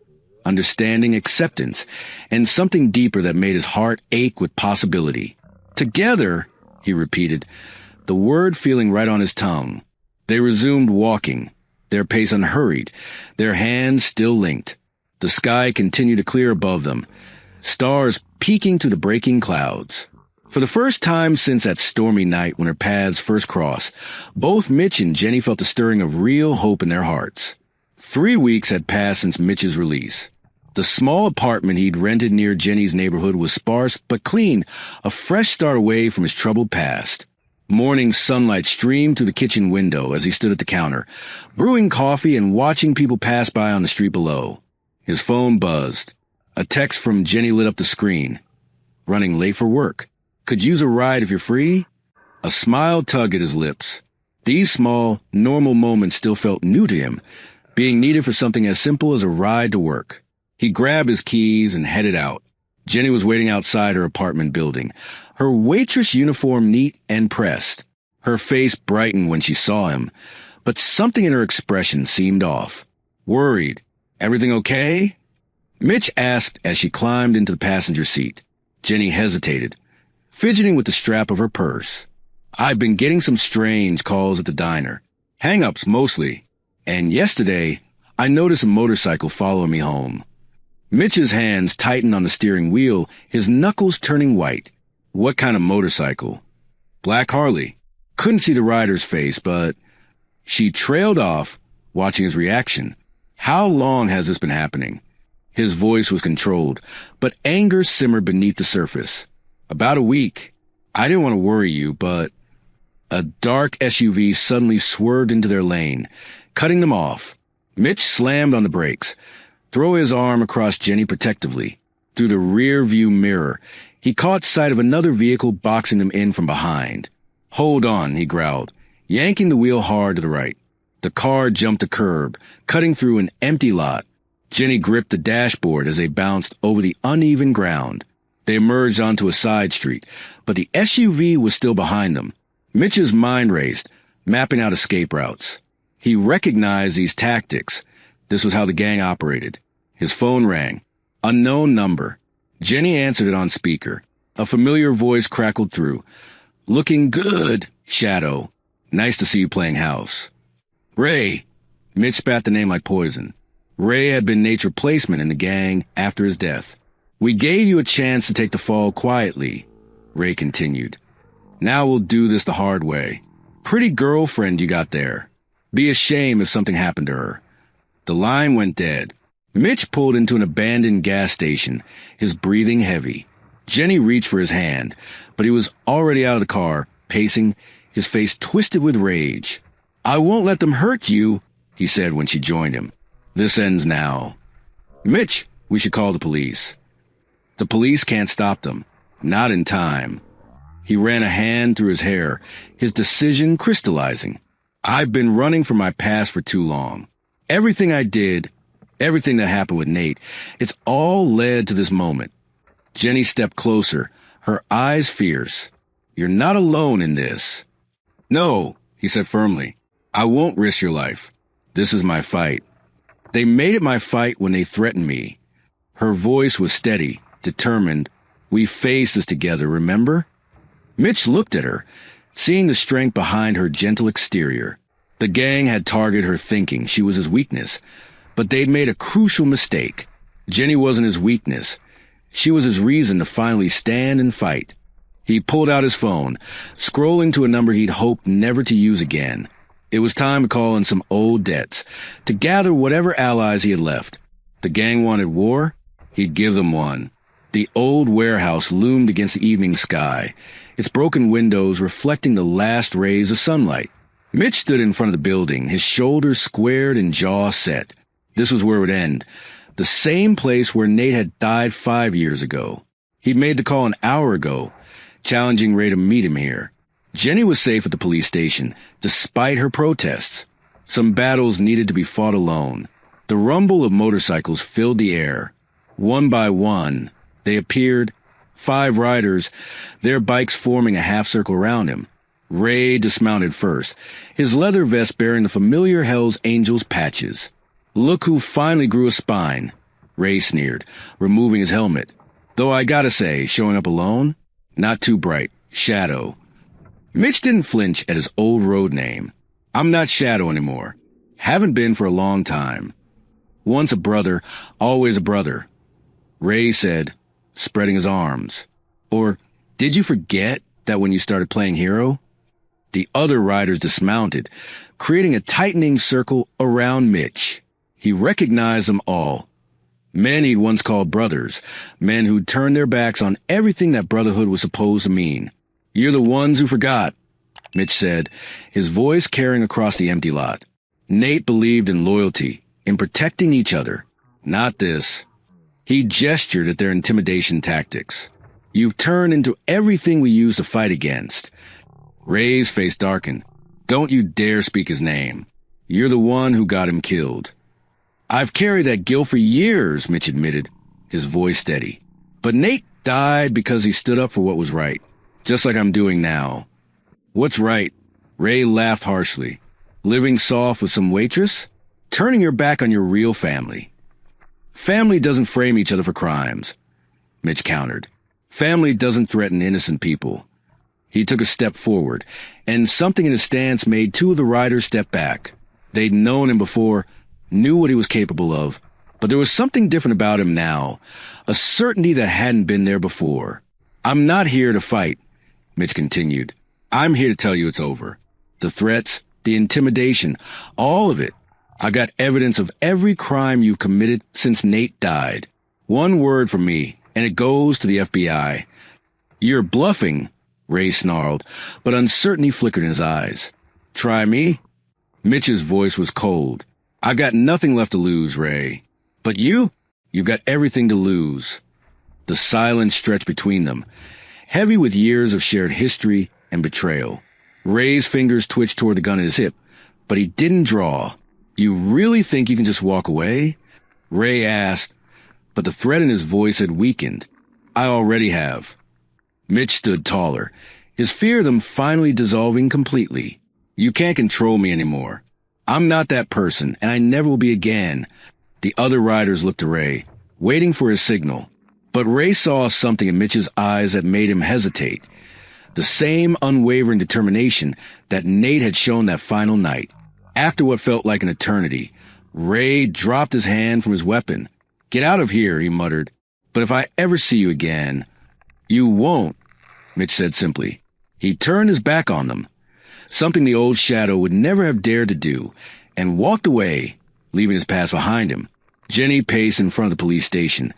understanding, acceptance, and something deeper that made his heart ache with possibility. "Together," he repeated, the word feeling right on his tongue. They resumed walking, their pace unhurried, their hands still linked. The sky continued to clear above them, stars peeking through the breaking clouds. For the first time since that stormy night when their paths first crossed, both Mitch and Jenny felt the stirring of real hope in their hearts. 3 weeks had passed since Mitch's release. The small apartment he'd rented near Jenny's neighborhood was sparse but clean, a fresh start away from his troubled past. Morning sunlight streamed through the kitchen window as he stood at the counter, brewing coffee and watching people pass by on the street below. His phone buzzed. A text from Jenny lit up the screen. Running late for work. Could use a ride if you're free? A smile tugged at his lips. These small, normal moments still felt new to him, being needed for something as simple as a ride to work. He grabbed his keys and headed out. Jenny was waiting outside her apartment building, her waitress uniform neat and pressed. Her face brightened when she saw him, but something in her expression seemed off. Worried. Everything okay? Mitch asked as she climbed into the passenger seat. Jenny hesitated, fidgeting with the strap of her purse. I've been getting some strange calls at the diner. Hang-ups mostly. And yesterday, I noticed a motorcycle following me home. Mitch's hands tightened on the steering wheel, his knuckles turning white. What kind of motorcycle? Black Harley. Couldn't see the rider's face, but she trailed off, watching his reaction. How long has this been happening? His voice was controlled, but anger simmered beneath the surface. About a week. I didn't want to worry you, but a dark SUV suddenly swerved into their lane, cutting them off. Mitch slammed on the brakes, threw his arm across Jenny protectively. Through the rear-view mirror, he caught sight of another vehicle boxing them in from behind. Hold on, he growled, yanking the wheel hard to the right. The car jumped the curb, cutting through an empty lot. Jenny gripped the dashboard as they bounced over the uneven ground. They emerged onto a side street, but the SUV was still behind them. Mitch's mind raced, mapping out escape routes. He recognized these tactics. This was how the gang operated. His phone rang. Unknown number. Jenny answered it on speaker. A familiar voice crackled through. Looking good, Shadow. Nice to see you playing house. Ray. Mitch spat the name like poison. Ray had been Nate's replacement in the gang after his death. We gave you a chance to take the fall quietly, Ray continued. Now we'll do this the hard way. Pretty girlfriend you got there. Be a shame if something happened to her. The line went dead. Mitch pulled into an abandoned gas station, his breathing heavy. Jenny reached for his hand, but he was already out of the car, pacing, his face twisted with rage. I won't let them hurt you, he said when she joined him. This ends now. Mitch, we should call the police. The police can't stop them. Not in time. He ran a hand through his hair, his decision crystallizing. I've been running from my past for too long. Everything I did, everything that happened with Nate, it's all led to this moment. Jenny stepped closer, her eyes fierce. You're not alone in this. No, he said firmly. I won't risk your life. This is my fight. They made it my fight when they threatened me. Her voice was steady, determined. We faced this together, remember? Mitch looked at her, seeing the strength behind her gentle exterior. The gang had targeted her thinking she was his weakness, but they'd made a crucial mistake. Jenny wasn't his weakness. She was his reason to finally stand and fight. He pulled out his phone, scrolling to a number he'd hoped never to use again. It was time to call in some old debts, to gather whatever allies he had left. The gang wanted war? He'd give them one. The old warehouse loomed against the evening sky, its broken windows reflecting the last rays of sunlight. Mitch stood in front of the building, his shoulders squared and jaw set. This was where it would end. The same place where Nate had died 5 years ago. He'd made the call an hour ago, challenging Ray to meet him here. Jenny was safe at the police station, despite her protests. Some battles needed to be fought alone. The rumble of motorcycles filled the air. One by one, they appeared, 5 riders, their bikes forming a half-circle around him. Ray dismounted first, his leather vest bearing the familiar Hell's Angels patches. Look who finally grew a spine, Ray sneered, removing his helmet. Though I gotta say, showing up alone? Not too bright. Shadow. Mitch didn't flinch at his old road name. I'm not Shadow anymore. Haven't been for a long time. Once a brother, always a brother. Ray said, spreading his arms. Or, did you forget that when you started playing hero? The other riders dismounted, creating a tightening circle around Mitch. He recognized them all. Men he'd once called brothers, men who'd turned their backs on everything that brotherhood was supposed to mean. "You're the ones who forgot," Mitch said, his voice carrying across the empty lot. Nate believed in loyalty, in protecting each other. Not this. He gestured at their intimidation tactics. "You've turned into everything we used to fight against." Ray's face darkened. "Don't you dare speak his name. You're the one who got him killed." "I've carried that guilt for years," Mitch admitted, his voice steady. "But Nate died because he stood up for what was right, just like I'm doing now." "What's right?" Ray laughed harshly. "Living soft with some waitress? Turning your back on your real family." "Family doesn't frame each other for crimes," Mitch countered. "Family doesn't threaten innocent people." He took a step forward, and something in his stance made two of the riders step back. They'd known him before, knew what he was capable of, but there was something different about him now, a certainty that hadn't been there before. "I'm not here to fight," Mitch continued. "I'm here to tell you it's over. The threats, the intimidation, all of it. I got evidence of every crime you've committed since Nate died. One word from me, and it goes to the FBI. "You're bluffing," Ray snarled, but uncertainty flickered in his eyes. "Try me?" Mitch's voice was cold. "I got nothing left to lose, Ray. But you've got everything to lose." The silence stretched between them, heavy with years of shared history and betrayal. Ray's fingers twitched toward the gun at his hip, but he didn't draw. "You really think you can just walk away?" Ray asked, but the threat in his voice had weakened. "I already have." Mitch stood taller, his fear of them finally dissolving completely. "You can't control me anymore. I'm not that person, and I never will be again." The other riders looked to Ray, waiting for his signal. But Ray saw something in Mitch's eyes that made him hesitate. The same unwavering determination that Nate had shown that final night. After what felt like an eternity, Ray dropped his hand from his weapon. "Get out of here," he muttered. "But if I ever see you again—" "You won't," Mitch said simply. He turned his back on them, something the old shadow would never have dared to do, and walked away, leaving his past behind him. Jenny paced in front of the police station,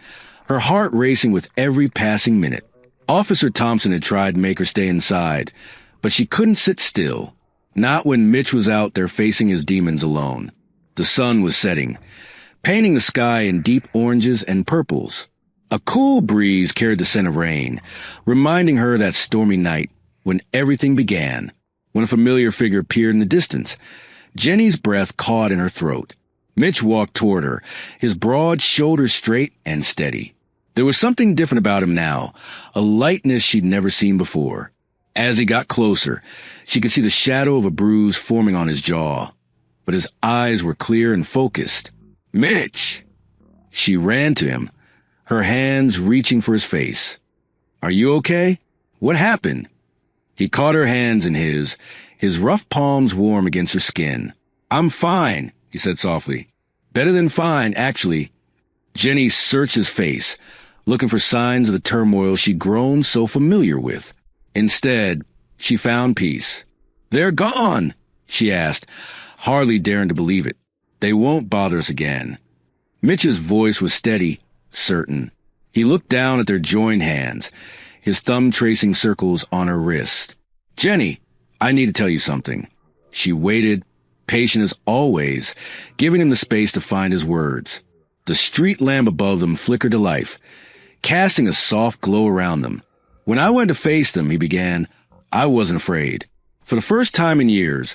her heart racing with every passing minute. Officer Thompson had tried to make her stay inside, but she couldn't sit still. Not when Mitch was out there facing his demons alone. The sun was setting, painting the sky in deep oranges and purples. A cool breeze carried the scent of rain, reminding her of that stormy night when everything began. When a familiar figure appeared in the distance, Jenny's breath caught in her throat. Mitch walked toward her, his broad shoulders straight and steady. There was something different about him now, a lightness she'd never seen before. As he got closer, she could see the shadow of a bruise forming on his jaw. But his eyes were clear and focused. "Mitch!" She ran to him, her hands reaching for his face. "Are you okay? What happened?" He caught her hands in his rough palms warm against her skin. "I'm fine," he said softly. "Better than fine, actually." Jenny searched his face, looking for signs of the turmoil she'd grown so familiar with. Instead, she found peace. "They're gone," she asked, hardly daring to believe it. "They won't bother us again." Mitch's voice was steady, certain. He looked down at their joined hands, his thumb tracing circles on her wrist. "Jenny, I need to tell you something." She waited, patient as always, giving him the space to find his words. The street lamp above them flickered to life, casting a soft glow around them. "When I went to face them," he began, "I wasn't afraid. For the first time in years,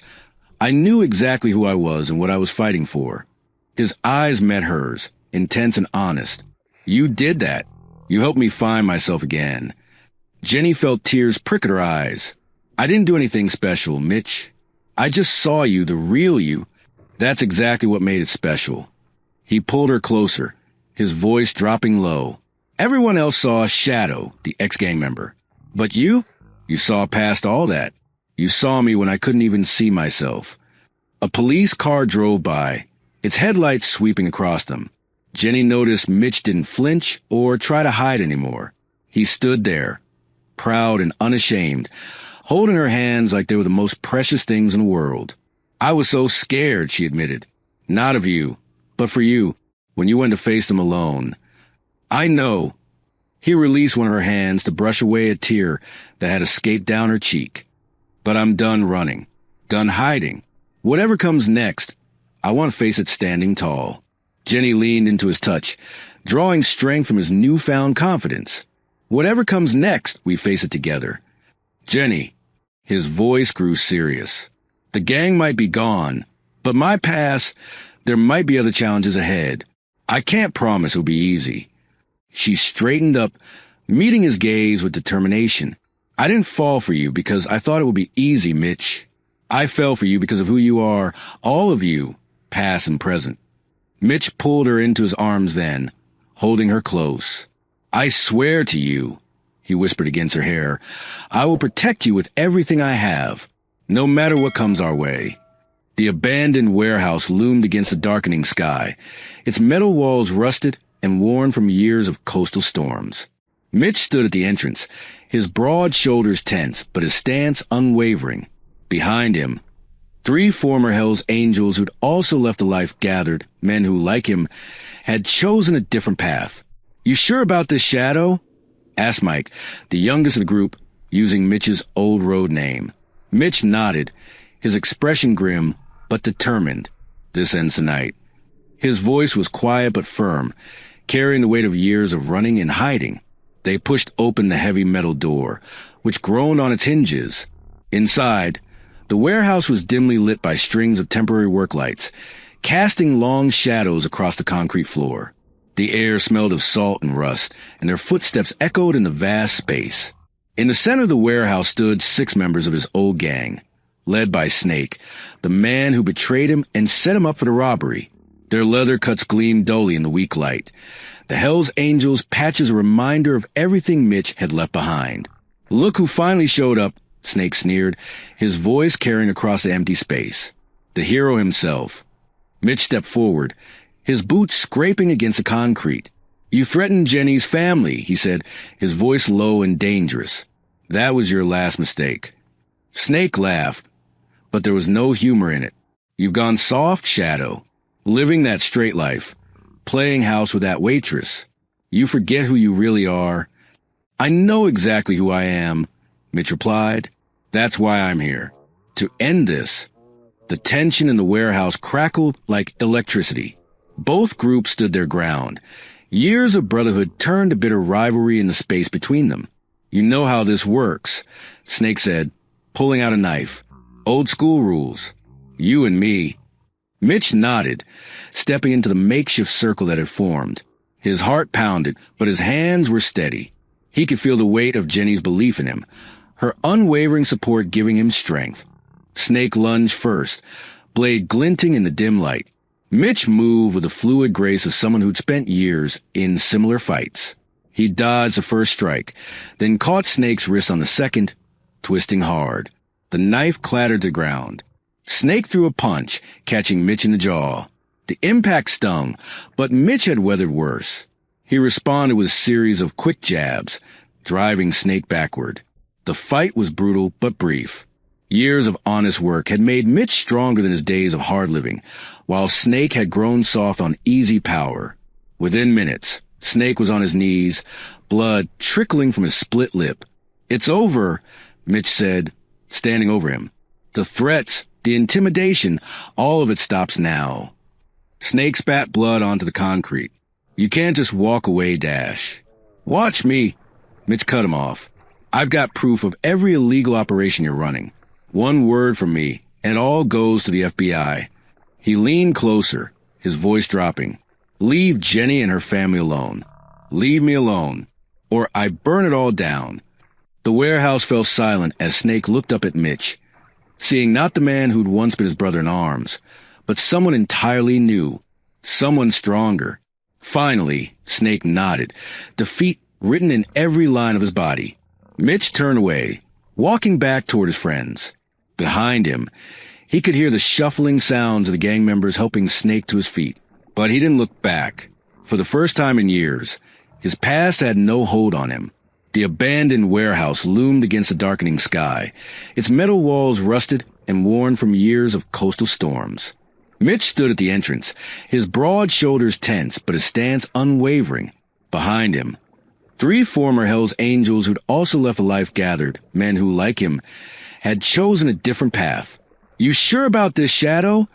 I knew exactly who I was and what I was fighting for." His eyes met hers, intense and honest. "You did that. You helped me find myself again." Jenny felt tears prick at her eyes. "I didn't do anything special, Mitch. I just saw you, the real you. That's exactly what made it special." He pulled her closer, his voice dropping low. "Everyone else saw a shadow, the ex-gang member. But you saw past all that. You saw me when I couldn't even see myself." A police car drove by, its headlights sweeping across them. Jenny noticed Mitch didn't flinch or try to hide anymore. He stood there, proud and unashamed, holding her hands like they were the most precious things in the world. "I was so scared," she admitted. "Not of you, but for you, when you went to face them alone." "I know." He released one of her hands to brush away a tear that had escaped down her cheek. "But I'm done running, done hiding. Whatever comes next, I want to face it standing tall." Jenny leaned into his touch, drawing strength from his newfound confidence. "Whatever comes next, we face it together." "Jenny," his voice grew serious. "The gang might be gone, but my past, there might be other challenges ahead. I can't promise it'll be easy." She straightened up, meeting his gaze with determination. "I didn't fall for you because I thought it would be easy, Mitch. I fell for you because of who you are, all of you, past and present." Mitch pulled her into his arms then, holding her close. "I swear to you," he whispered against her hair, "I will protect you with everything I have, no matter what comes our way." The abandoned warehouse loomed against the darkening sky, its metal walls rusted and worn from years of coastal storms. Mitch stood at the entrance, his broad shoulders tense, but his stance unwavering. Behind him, 3 former Hell's Angels who'd also left the life gathered, men who, like him, had chosen a different path. "You sure about this, Shadow?" asked Mike, the youngest of the group, using Mitch's old road name. Mitch nodded, his expression grim but determined. "This ends tonight." His voice was quiet but firm, carrying the weight of years of running and hiding. They pushed open the heavy metal door, which groaned on its hinges. Inside, the warehouse was dimly lit by strings of temporary work lights, casting long shadows across the concrete floor. The air smelled of salt and rust, and their footsteps echoed in the vast space. In the center of the warehouse stood 6 members of his old gang, led by Snake, the man who betrayed him and set him up for the robbery. Their leather cuts gleamed dully in the weak light. The Hell's Angels patches a reminder of everything Mitch had left behind. "Look who finally showed up," Snake sneered, his voice carrying across the empty space. The hero himself. Mitch stepped forward, his boots scraping against the concrete. "You threatened Jenny's family," he said, his voice low and dangerous. "That was your last mistake." Snake laughed, but there was no humor in it. "You've gone soft, Shadow, living that straight life, playing house with that waitress. You forget who you really are." "I know exactly who I am," Mitch replied. "That's why I'm here. To end this." The tension in the warehouse crackled like electricity. Both groups stood their ground. Years of brotherhood turned to bitter rivalry in the space between them. "You know how this works," Snake said, pulling out a knife. "Old school rules. You and me." Mitch nodded, stepping into the makeshift circle that had formed. His heart pounded, but his hands were steady. He could feel the weight of Jenny's belief in him, her unwavering support giving him strength. Snake lunged first, blade glinting in the dim light. Mitch moved with the fluid grace of someone who'd spent years in similar fights. He dodged the first strike, then caught Snake's wrist on the second, twisting hard. The knife clattered to the ground. Snake threw a punch, catching Mitch in the jaw. The impact stung, but Mitch had weathered worse. He responded with a series of quick jabs, driving Snake backward. The fight was brutal but brief. Years of honest work had made Mitch stronger than his days of hard living, while Snake had grown soft on easy power. Within minutes, Snake was on his knees, blood trickling from his split lip. "It's over," Mitch said, standing over him. "The threats, the intimidation, all of it stops now." Snake spat blood onto the concrete. "You can't just walk away, Dash." "Watch me," Mitch cut him off. "I've got proof of every illegal operation you're running. One word from me, and it all goes to the FBI. He leaned closer, his voice dropping. "Leave Jenny and her family alone. Leave me alone, or I burn it all down." The warehouse fell silent as Snake looked up at Mitch, seeing not the man who'd once been his brother in arms, but someone entirely new, someone stronger. Finally, Snake nodded, defeat written in every line of his body. Mitch turned away, walking back toward his friends. Behind him, he could hear the shuffling sounds of the gang members helping Snake to his feet, but he didn't look back. For the first time in years, his past had no hold on him. The abandoned warehouse loomed against the darkening sky, its metal walls rusted and worn from years of coastal storms. Mitch stood at the entrance, his broad shoulders tense but his stance unwavering. Behind him, 3 former Hell's Angels who'd also left a life gathered, men who, like him, had chosen a different path. "You sure about this, Shadow?"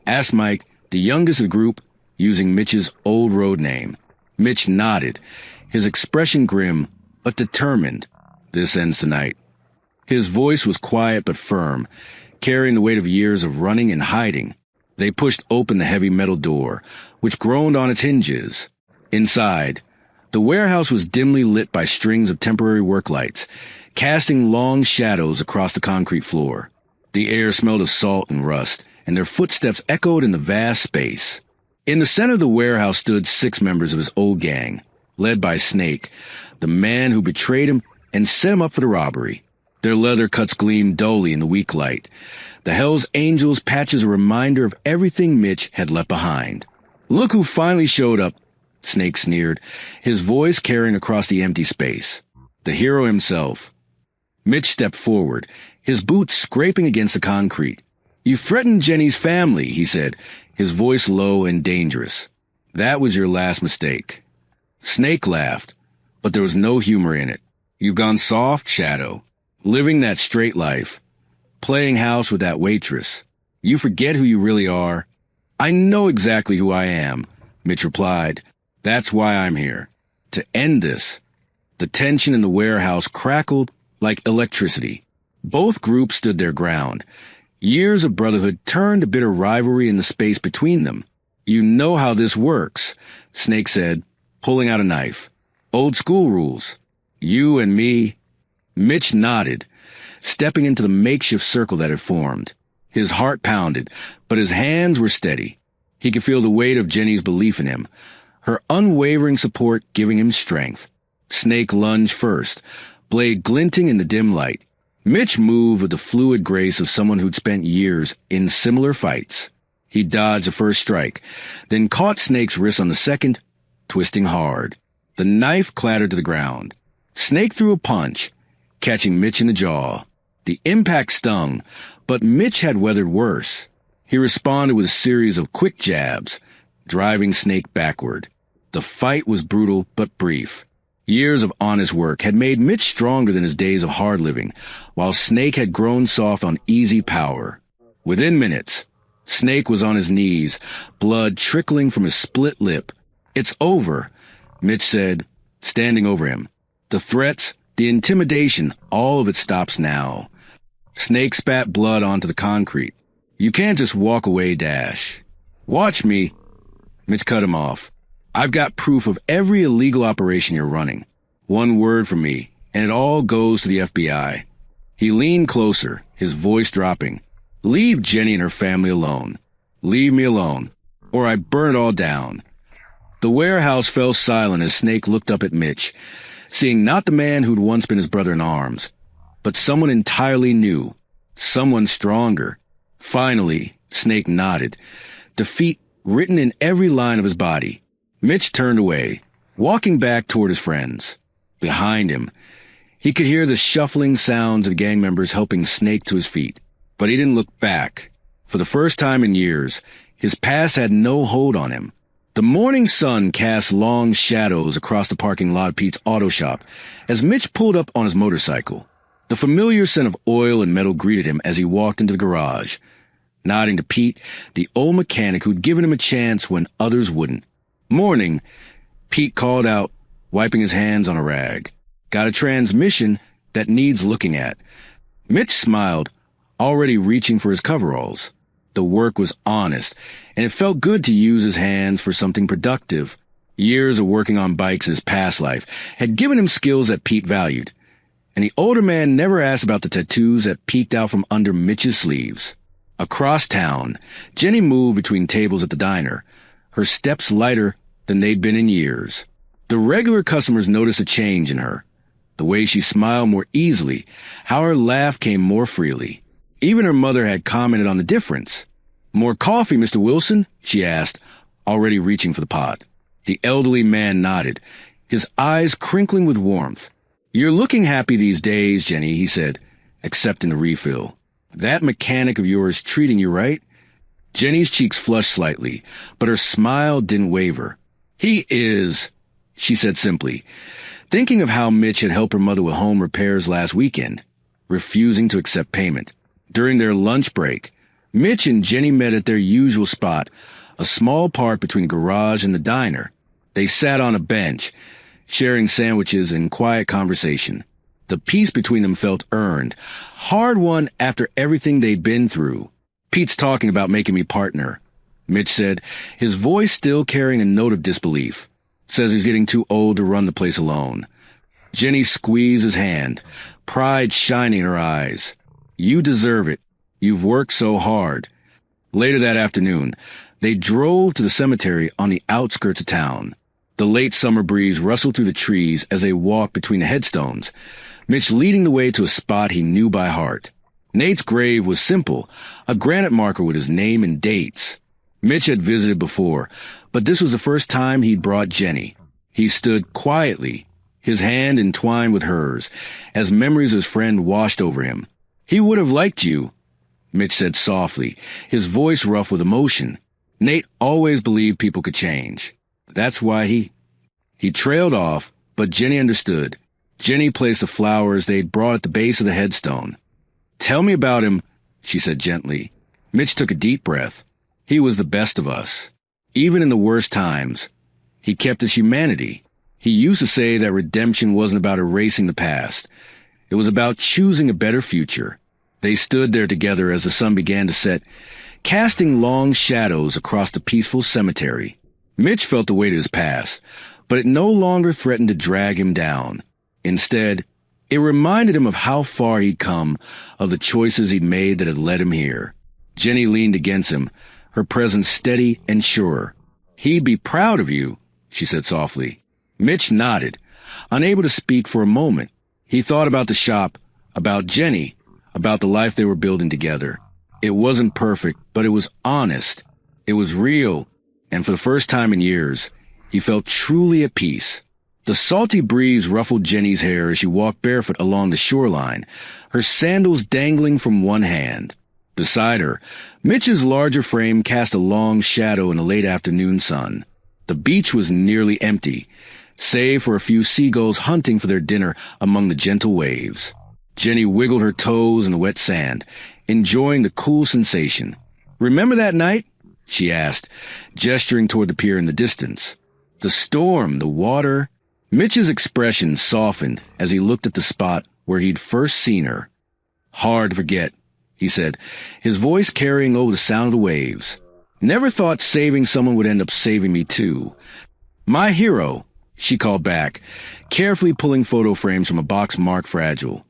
asked Mike, the youngest of the group, using Mitch's old road name. Mitch nodded, his expression grim but determined. "This ends tonight." His voice was quiet but firm, carrying the weight of years of running and hiding. They pushed open the heavy metal door, which groaned on its hinges. Inside, the warehouse was dimly lit by strings of temporary work lights, casting long shadows across the concrete floor. The air smelled of salt and rust, and their footsteps echoed in the vast space. In the center of the warehouse stood 6 members of his old gang, led by Snake, the man who betrayed him and set him up for the robbery. Their leather cuts gleamed dully in the weak light. The Hell's Angels patches a reminder of everything Mitch had left behind. "Look who finally showed up," Snake sneered, his voice carrying across the empty space. The hero himself. Mitch stepped forward, his boots scraping against the concrete. "You threatened Jenny's family," he said, his voice low and dangerous. "That was your last mistake." Snake laughed, but there was no humor in it. "You've gone soft, Shadow, living that straight life, playing house with that waitress. You forget who you really are." "I know exactly who I am," Mitch replied. "That's why I'm here. To end this." The tension in the warehouse crackled like electricity. Both groups stood their ground. Years of brotherhood turned to bitter rivalry in the space between them. "You know how this works," Snake said, pulling out a knife. "Old school rules. You and me." Mitch nodded, stepping into the makeshift circle that had formed. His heart pounded, but his hands were steady. He could feel the weight of Jenny's belief in him, her unwavering support giving him strength. Snake lunged first, blade glinting in the dim light. Mitch moved with the fluid grace of someone who'd spent years in similar fights. He dodged the first strike, then caught Snake's wrist on the second, twisting hard. The knife clattered to the ground. Snake threw a punch, catching Mitch in the jaw. The impact stung, but Mitch had weathered worse. He responded with a series of quick jabs, driving Snake backward. The fight was brutal but brief. Years of honest work had made Mitch stronger than his days of hard living, while Snake had grown soft on easy power. Within minutes, Snake was on his knees, blood trickling from his split lip. "It's over," Mitch said, standing over him. "The threats, the intimidation, all of it stops now." Snake spat blood onto the concrete. "You can't just walk away, Dash." "Watch me." Mitch cut him off. "I've got proof of every illegal operation you're running. One word from me, and it all goes to the FBI. He leaned closer, his voice dropping. "Leave Jenny and her family alone. Leave me alone, or I burn it all down." The warehouse fell silent as Snake looked up at Mitch, seeing not the man who'd once been his brother in arms, but someone entirely new, someone stronger. Finally, Snake nodded, defeat written in every line of his body. Mitch turned away, walking back toward his friends. Behind him, he could hear the shuffling sounds of gang members helping Snake to his feet, but he didn't look back. For the first time in years, his past had no hold on him. The morning sun cast long shadows across the parking lot of Pete's auto shop as Mitch pulled up on his motorcycle. The familiar scent of oil and metal greeted him as he walked into the garage, nodding to Pete, the old mechanic who'd given him a chance when others wouldn't. "Morning," Pete called out, wiping his hands on a rag. "Got a transmission that needs looking at." Mitch smiled, already reaching for his coveralls. The work was honest, and it felt good to use his hands for something productive. Years of working on bikes in his past life had given him skills that Pete valued, and the older man never asked about the tattoos that peeked out from under Mitch's sleeves. Across town, Jenny moved between tables at the diner, her steps lighter than they'd been in years. The regular customers noticed a change in her, the way she smiled more easily, how her laugh came more freely. Even her mother had commented on the difference. "More coffee, Mr. Wilson?" she asked, already reaching for the pot. The elderly man nodded, his eyes crinkling with warmth. "You're looking happy these days, Jenny," he said, accepting the refill. "That mechanic of yours treating you right?" Jenny's cheeks flushed slightly, but her smile didn't waver. "He is," she said simply, thinking of how Mitch had helped her mother with home repairs last weekend, refusing to accept payment. During their lunch break, Mitch and Jenny met at their usual spot, a small part between the garage and the diner. They sat on a bench, sharing sandwiches and quiet conversation. The peace between them felt earned, hard-won after everything they'd been through. "Pete's talking about making me partner," Mitch said, his voice still carrying a note of disbelief. "Says he's getting too old to run the place alone." Jenny squeezed his hand, pride shining in her eyes. "You deserve it. You've worked so hard." Later that afternoon, they drove to the cemetery on the outskirts of town. The late summer breeze rustled through the trees as they walked between the headstones, Mitch leading the way to a spot he knew by heart. Nate's grave was simple, a granite marker with his name and dates. Mitch had visited before, but this was the first time he'd brought Jenny. He stood quietly, his hand entwined with hers, as memories of his friend washed over him. "He would have liked you," Mitch said softly, his voice rough with emotion. "Nate always believed people could change. That's why he trailed off, but Jenny understood. Jenny placed the flowers they'd brought at the base of the headstone. "Tell me about him," she said gently. Mitch took a deep breath. "He was the best of us. Even in the worst times, he kept his humanity. He used to say that redemption wasn't about erasing the past. It was about choosing a better future." They stood there together as the sun began to set, casting long shadows across the peaceful cemetery. Mitch felt the weight of his past, but it no longer threatened to drag him down. Instead, it reminded him of how far he'd come, of the choices he'd made that had led him here. Jenny leaned against him, her presence steady and sure. "He'd be proud of you," she said softly. Mitch nodded, unable to speak for a moment. He thought about the shop, about Jenny, about the life they were building together. It wasn't perfect, but it was honest. It was real, and for the first time in years, he felt truly at peace. The salty breeze ruffled Jenny's hair as she walked barefoot along the shoreline, her sandals dangling from one hand. Beside her, Mitch's larger frame cast a long shadow in the late afternoon sun. The beach was nearly empty, save for a few seagulls hunting for their dinner among the gentle waves. Jenny wiggled her toes in the wet sand, enjoying the cool sensation. "Remember that night?" she asked, gesturing toward the pier in the distance. "The storm, the water." Mitch's expression softened as he looked at the spot where he'd first seen her. "Hard to forget," he said, his voice carrying over the sound of the waves. "Never thought saving someone would end up saving me too." "My hero," she called back, carefully pulling photo frames from a box marked fragile.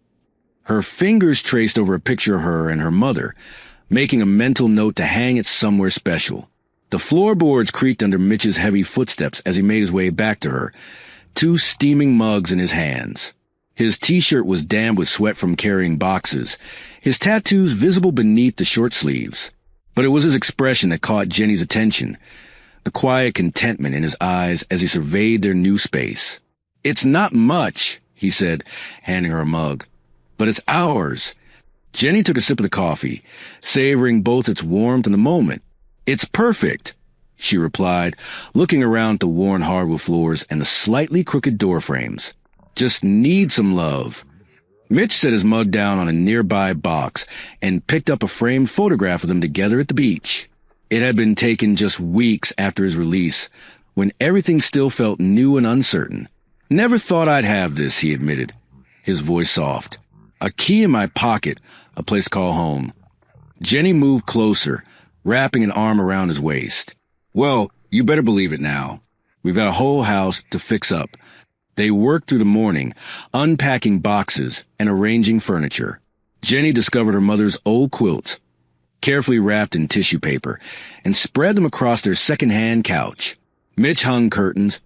Her fingers traced over a picture of her and her mother, making a mental note to hang it somewhere special. The floorboards creaked under Mitch's heavy footsteps as he made his way back to her, 2 steaming mugs in his hands. His t-shirt was damp with sweat from carrying boxes, his tattoos visible beneath the short sleeves. But it was his expression that caught Jenny's attention, the quiet contentment in his eyes as he surveyed their new space. "It's not much," he said, handing her a mug, "but it's ours." Jenny took a sip of the coffee, savoring both its warmth and the moment. "It's perfect," she replied, looking around at the worn hardwood floors and the slightly crooked door frames. "Just need some love." Mitch set his mug down on a nearby box and picked up a framed photograph of them together at the beach. It had been taken just weeks after his release, when everything still felt new and uncertain. "Never thought I'd have this," he admitted, his voice soft. "A key in my pocket, a place to call home." Jenny moved closer, wrapping an arm around his waist. "Well, you better believe it now. We've got a whole house to fix up." They worked through the morning, unpacking boxes and arranging furniture. Jenny discovered her mother's old quilts, carefully wrapped in tissue paper, and spread them across their second-hand couch. Mitch hung curtains,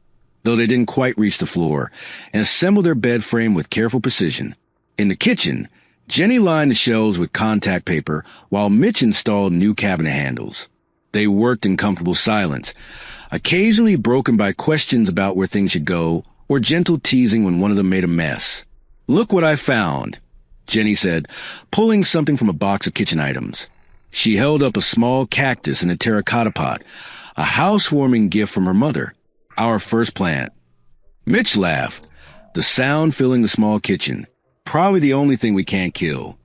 though they didn't quite reach the floor, and assembled their bed frame with careful precision. In the kitchen, Jenny lined the shelves with contact paper while Mitch installed new cabinet handles. They worked in comfortable silence, occasionally broken by questions about where things should go or gentle teasing when one of them made a mess. "Look what I found," Jenny said, pulling something from a box of kitchen items. She held up a small cactus in a terracotta pot, a housewarming gift from her mother, our first plant. Mitch laughed, the sound filling the small kitchen. "Probably the only thing we can't kill."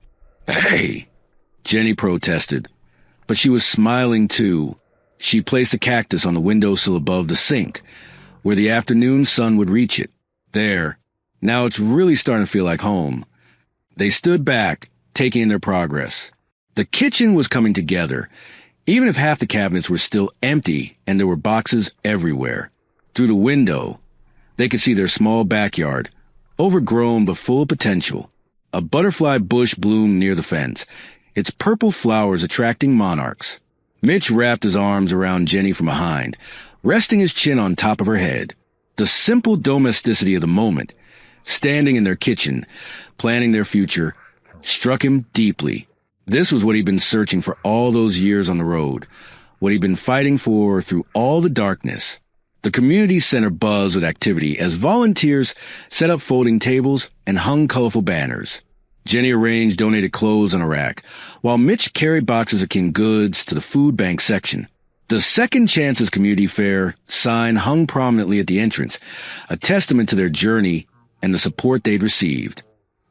"Hey!" Jenny protested, but she was smiling too. She placed the cactus on the windowsill above the sink, where the afternoon sun would reach it. "There. Now it's really starting to feel like home." They stood back, taking in their progress. The kitchen was coming together, even if half the cabinets were still empty and there were boxes everywhere. Through the window, they could see their small backyard, overgrown but full of potential. A butterfly bush bloomed near the fence, its purple flowers attracting monarchs. Mitch wrapped his arms around Jenny from behind, resting his chin on top of her head. The simple domesticity of the moment, standing in their kitchen, planning their future, struck him deeply. This was what he'd been searching for all those years on the road, what he'd been fighting for through all the darkness. The community center buzzed with activity as volunteers set up folding tables and hung colorful banners. Jenny arranged donated clothes on a rack, while Mitch carried boxes of canned goods to the food bank section. The Second Chances Community Fair sign hung prominently at the entrance, a testament to their journey and the support they'd received.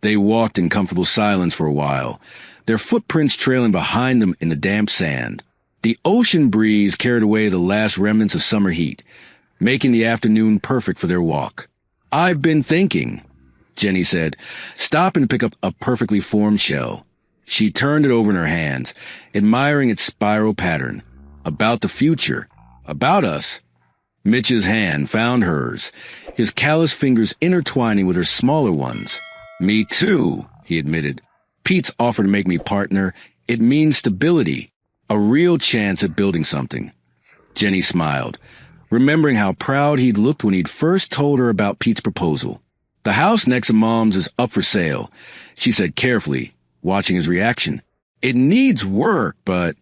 They walked in comfortable silence for a while, their footprints trailing behind them in the damp sand. The ocean breeze carried away the last remnants of summer heat, making the afternoon perfect for their walk. "I've been thinking," Jenny said, stopping to pick up a perfectly formed shell. She turned it over in her hands, admiring its spiral pattern. "About the future. About us." Mitch's hand found hers, his callous fingers intertwining with her smaller ones. "Me too," he admitted. "Pete's offer to make me partner, it means stability, a real chance at building something." Jenny smiled, remembering how proud he'd looked when he'd first told her about Pete's proposal. "The house next to Mom's is up for sale," she said carefully, watching his reaction. "It needs work, but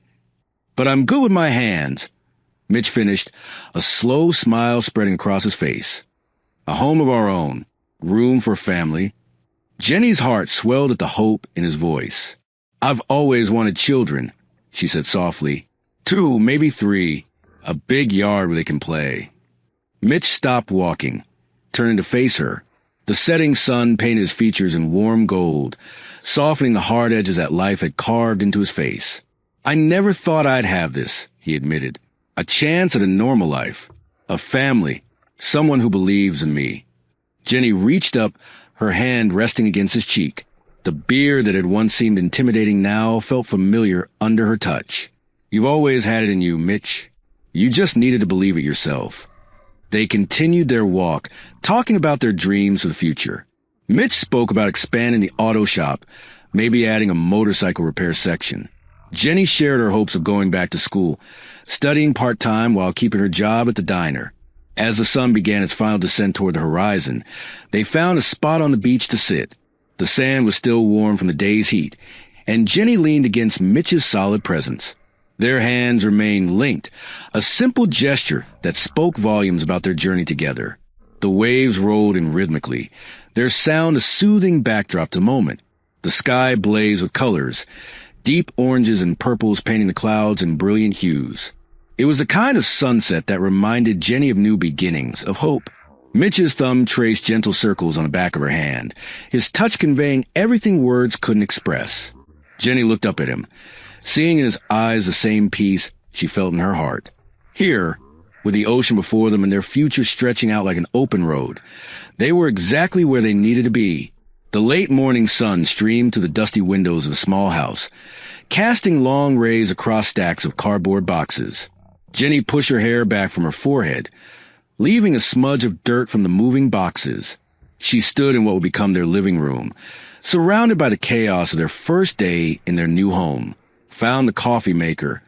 I'm good with my hands," Mitch finished, a slow smile spreading across his face. "A home of our own, room for family." Jenny's heart swelled at the hope in his voice. "I've always wanted children," she said softly. "2, maybe 3. A big yard where they can play." Mitch stopped walking, turning to face her. The setting sun painted his features in warm gold, softening the hard edges that life had carved into his face. "I never thought I'd have this," he admitted. "A chance at a normal life. A family. Someone who believes in me." Jenny reached up, her hand resting against his cheek. The beard that had once seemed intimidating now felt familiar under her touch. "You've always had it in you, Mitch. You just needed to believe it yourself." They continued their walk, talking about their dreams for the future. Mitch spoke about expanding the auto shop, maybe adding a motorcycle repair section. Jenny shared her hopes of going back to school, studying part-time while keeping her job at the diner. As the sun began its final descent toward the horizon, they found a spot on the beach to sit. The sand was still warm from the day's heat, and Jenny leaned against Mitch's solid presence. Their hands remained linked, a simple gesture that spoke volumes about their journey together. The waves rolled in rhythmically, their sound a soothing backdrop to the moment. The sky blazed with colors, deep oranges and purples painting the clouds in brilliant hues. It was the kind of sunset that reminded Jenny of new beginnings, of hope. Mitch's thumb traced gentle circles on the back of her hand, his touch conveying everything words couldn't express. Jenny looked up at him, seeing in his eyes the same peace she felt in her heart. Here, with the ocean before them and their future stretching out like an open road, they were exactly where they needed to be. The late morning sun streamed through the dusty windows of the small house, casting long rays across stacks of cardboard boxes. Jenny pushed her hair back from her forehead, leaving a smudge of dirt from the moving boxes. She stood in what would become their living room, surrounded by the chaos of their first day in their new home. "Found the coffee maker,"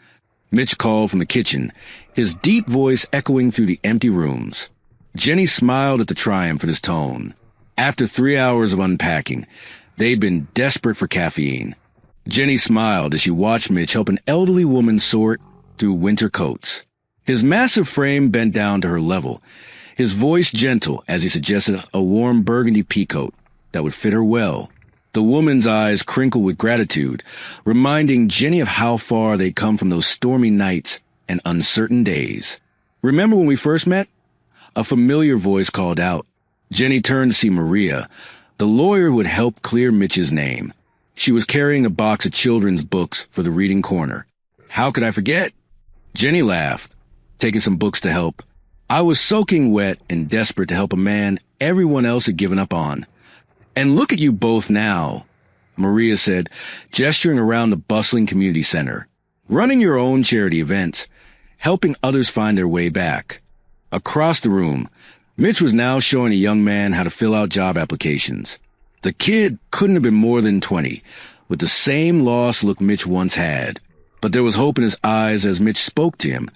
Mitch called from the kitchen, his deep voice echoing through the empty rooms. Jenny smiled at the triumph in his tone. After 3 hours of unpacking, they'd been desperate for caffeine. Jenny smiled as she watched Mitch help an elderly woman sort through winter coats. His massive frame bent down to her level, his voice gentle as he suggested a warm burgundy peacoat that would fit her well. The woman's eyes crinkled with gratitude, reminding Jenny of how far they'd come from those stormy nights and uncertain days. "Remember when we first met?" A familiar voice called out. Jenny turned to see Maria, the lawyer who had helped clear Mitch's name. She was carrying a box of children's books for the reading corner. "How could I forget?" Jenny laughed, taking some books to help. "I was soaking wet and desperate to help a man everyone else had given up on. And look at you both now," Maria said, gesturing around the bustling community center. "Running your own charity events, helping others find their way back." Across the room, Mitch was now showing a young man how to fill out job applications. The kid couldn't have been more than 20, with the same lost look Mitch once had. But there was hope in his eyes as Mitch spoke to him,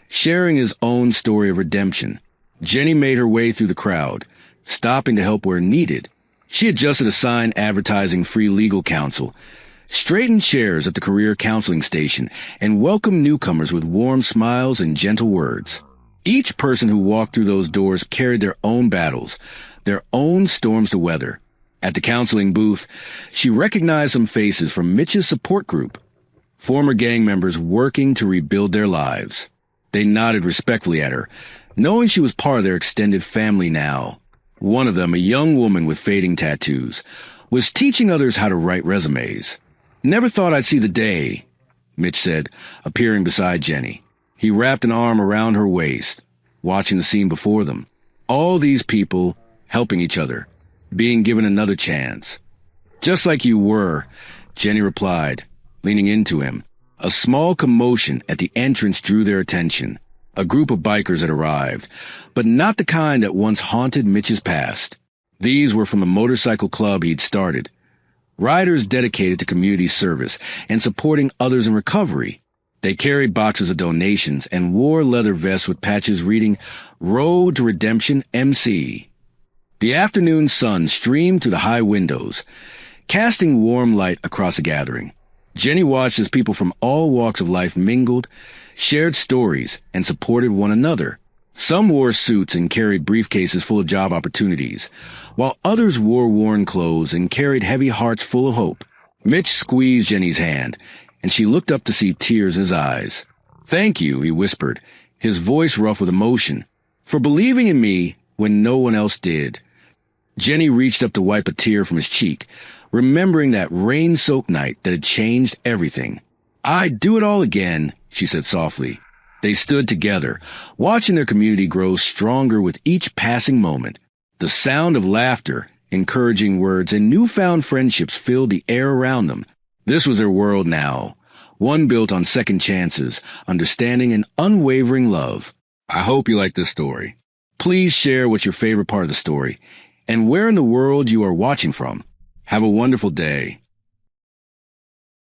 sharing his own story of redemption. Jenny made her way through the crowd, stopping to help where needed. She adjusted a sign advertising free legal counsel, straightened chairs at the career counseling station, and welcomed newcomers with warm smiles and gentle words. Each person who walked through those doors carried their own battles, their own storms to weather. At the counseling booth, she recognized some faces from Mitch's support group, former gang members working to rebuild their lives. They nodded respectfully at her, knowing she was part of their extended family now. One of them, a young woman with fading tattoos, was teaching others how to write resumes. "Never thought I'd see the day," Mitch said, appearing beside Jenny. He wrapped an arm around her waist, watching the scene before them. All these people helping each other, being given another chance. "Just like you were," Jenny replied, leaning into him. A small commotion at the entrance drew their attention. A group of bikers had arrived, but not the kind that once haunted Mitch's past. These were from a motorcycle club he'd started. Riders dedicated to community service and supporting others in recovery. They carried boxes of donations and wore leather vests with patches reading "Road to Redemption MC." The afternoon sun streamed through the high windows, casting warm light across the gathering. Jenny watched as people from all walks of life mingled, shared stories, and supported one another. Some wore suits and carried briefcases full of job opportunities, while others wore worn clothes and carried heavy hearts full of hope. Mitch squeezed Jenny's hand, and she looked up to see tears in his eyes. "Thank you," he whispered, his voice rough with emotion, "for believing in me when no one else did." Jenny reached up to wipe a tear from his cheek, remembering that rain-soaked night that had changed everything. "I'd do it all again," she said softly. They stood together, watching their community grow stronger with each passing moment. The sound of laughter, encouraging words, and newfound friendships filled the air around them. This was their world now, one built on second chances, understanding, and unwavering love. I hope you like this story. Please share what's your favorite part of the story, and where in the world you are watching from. Have a wonderful day.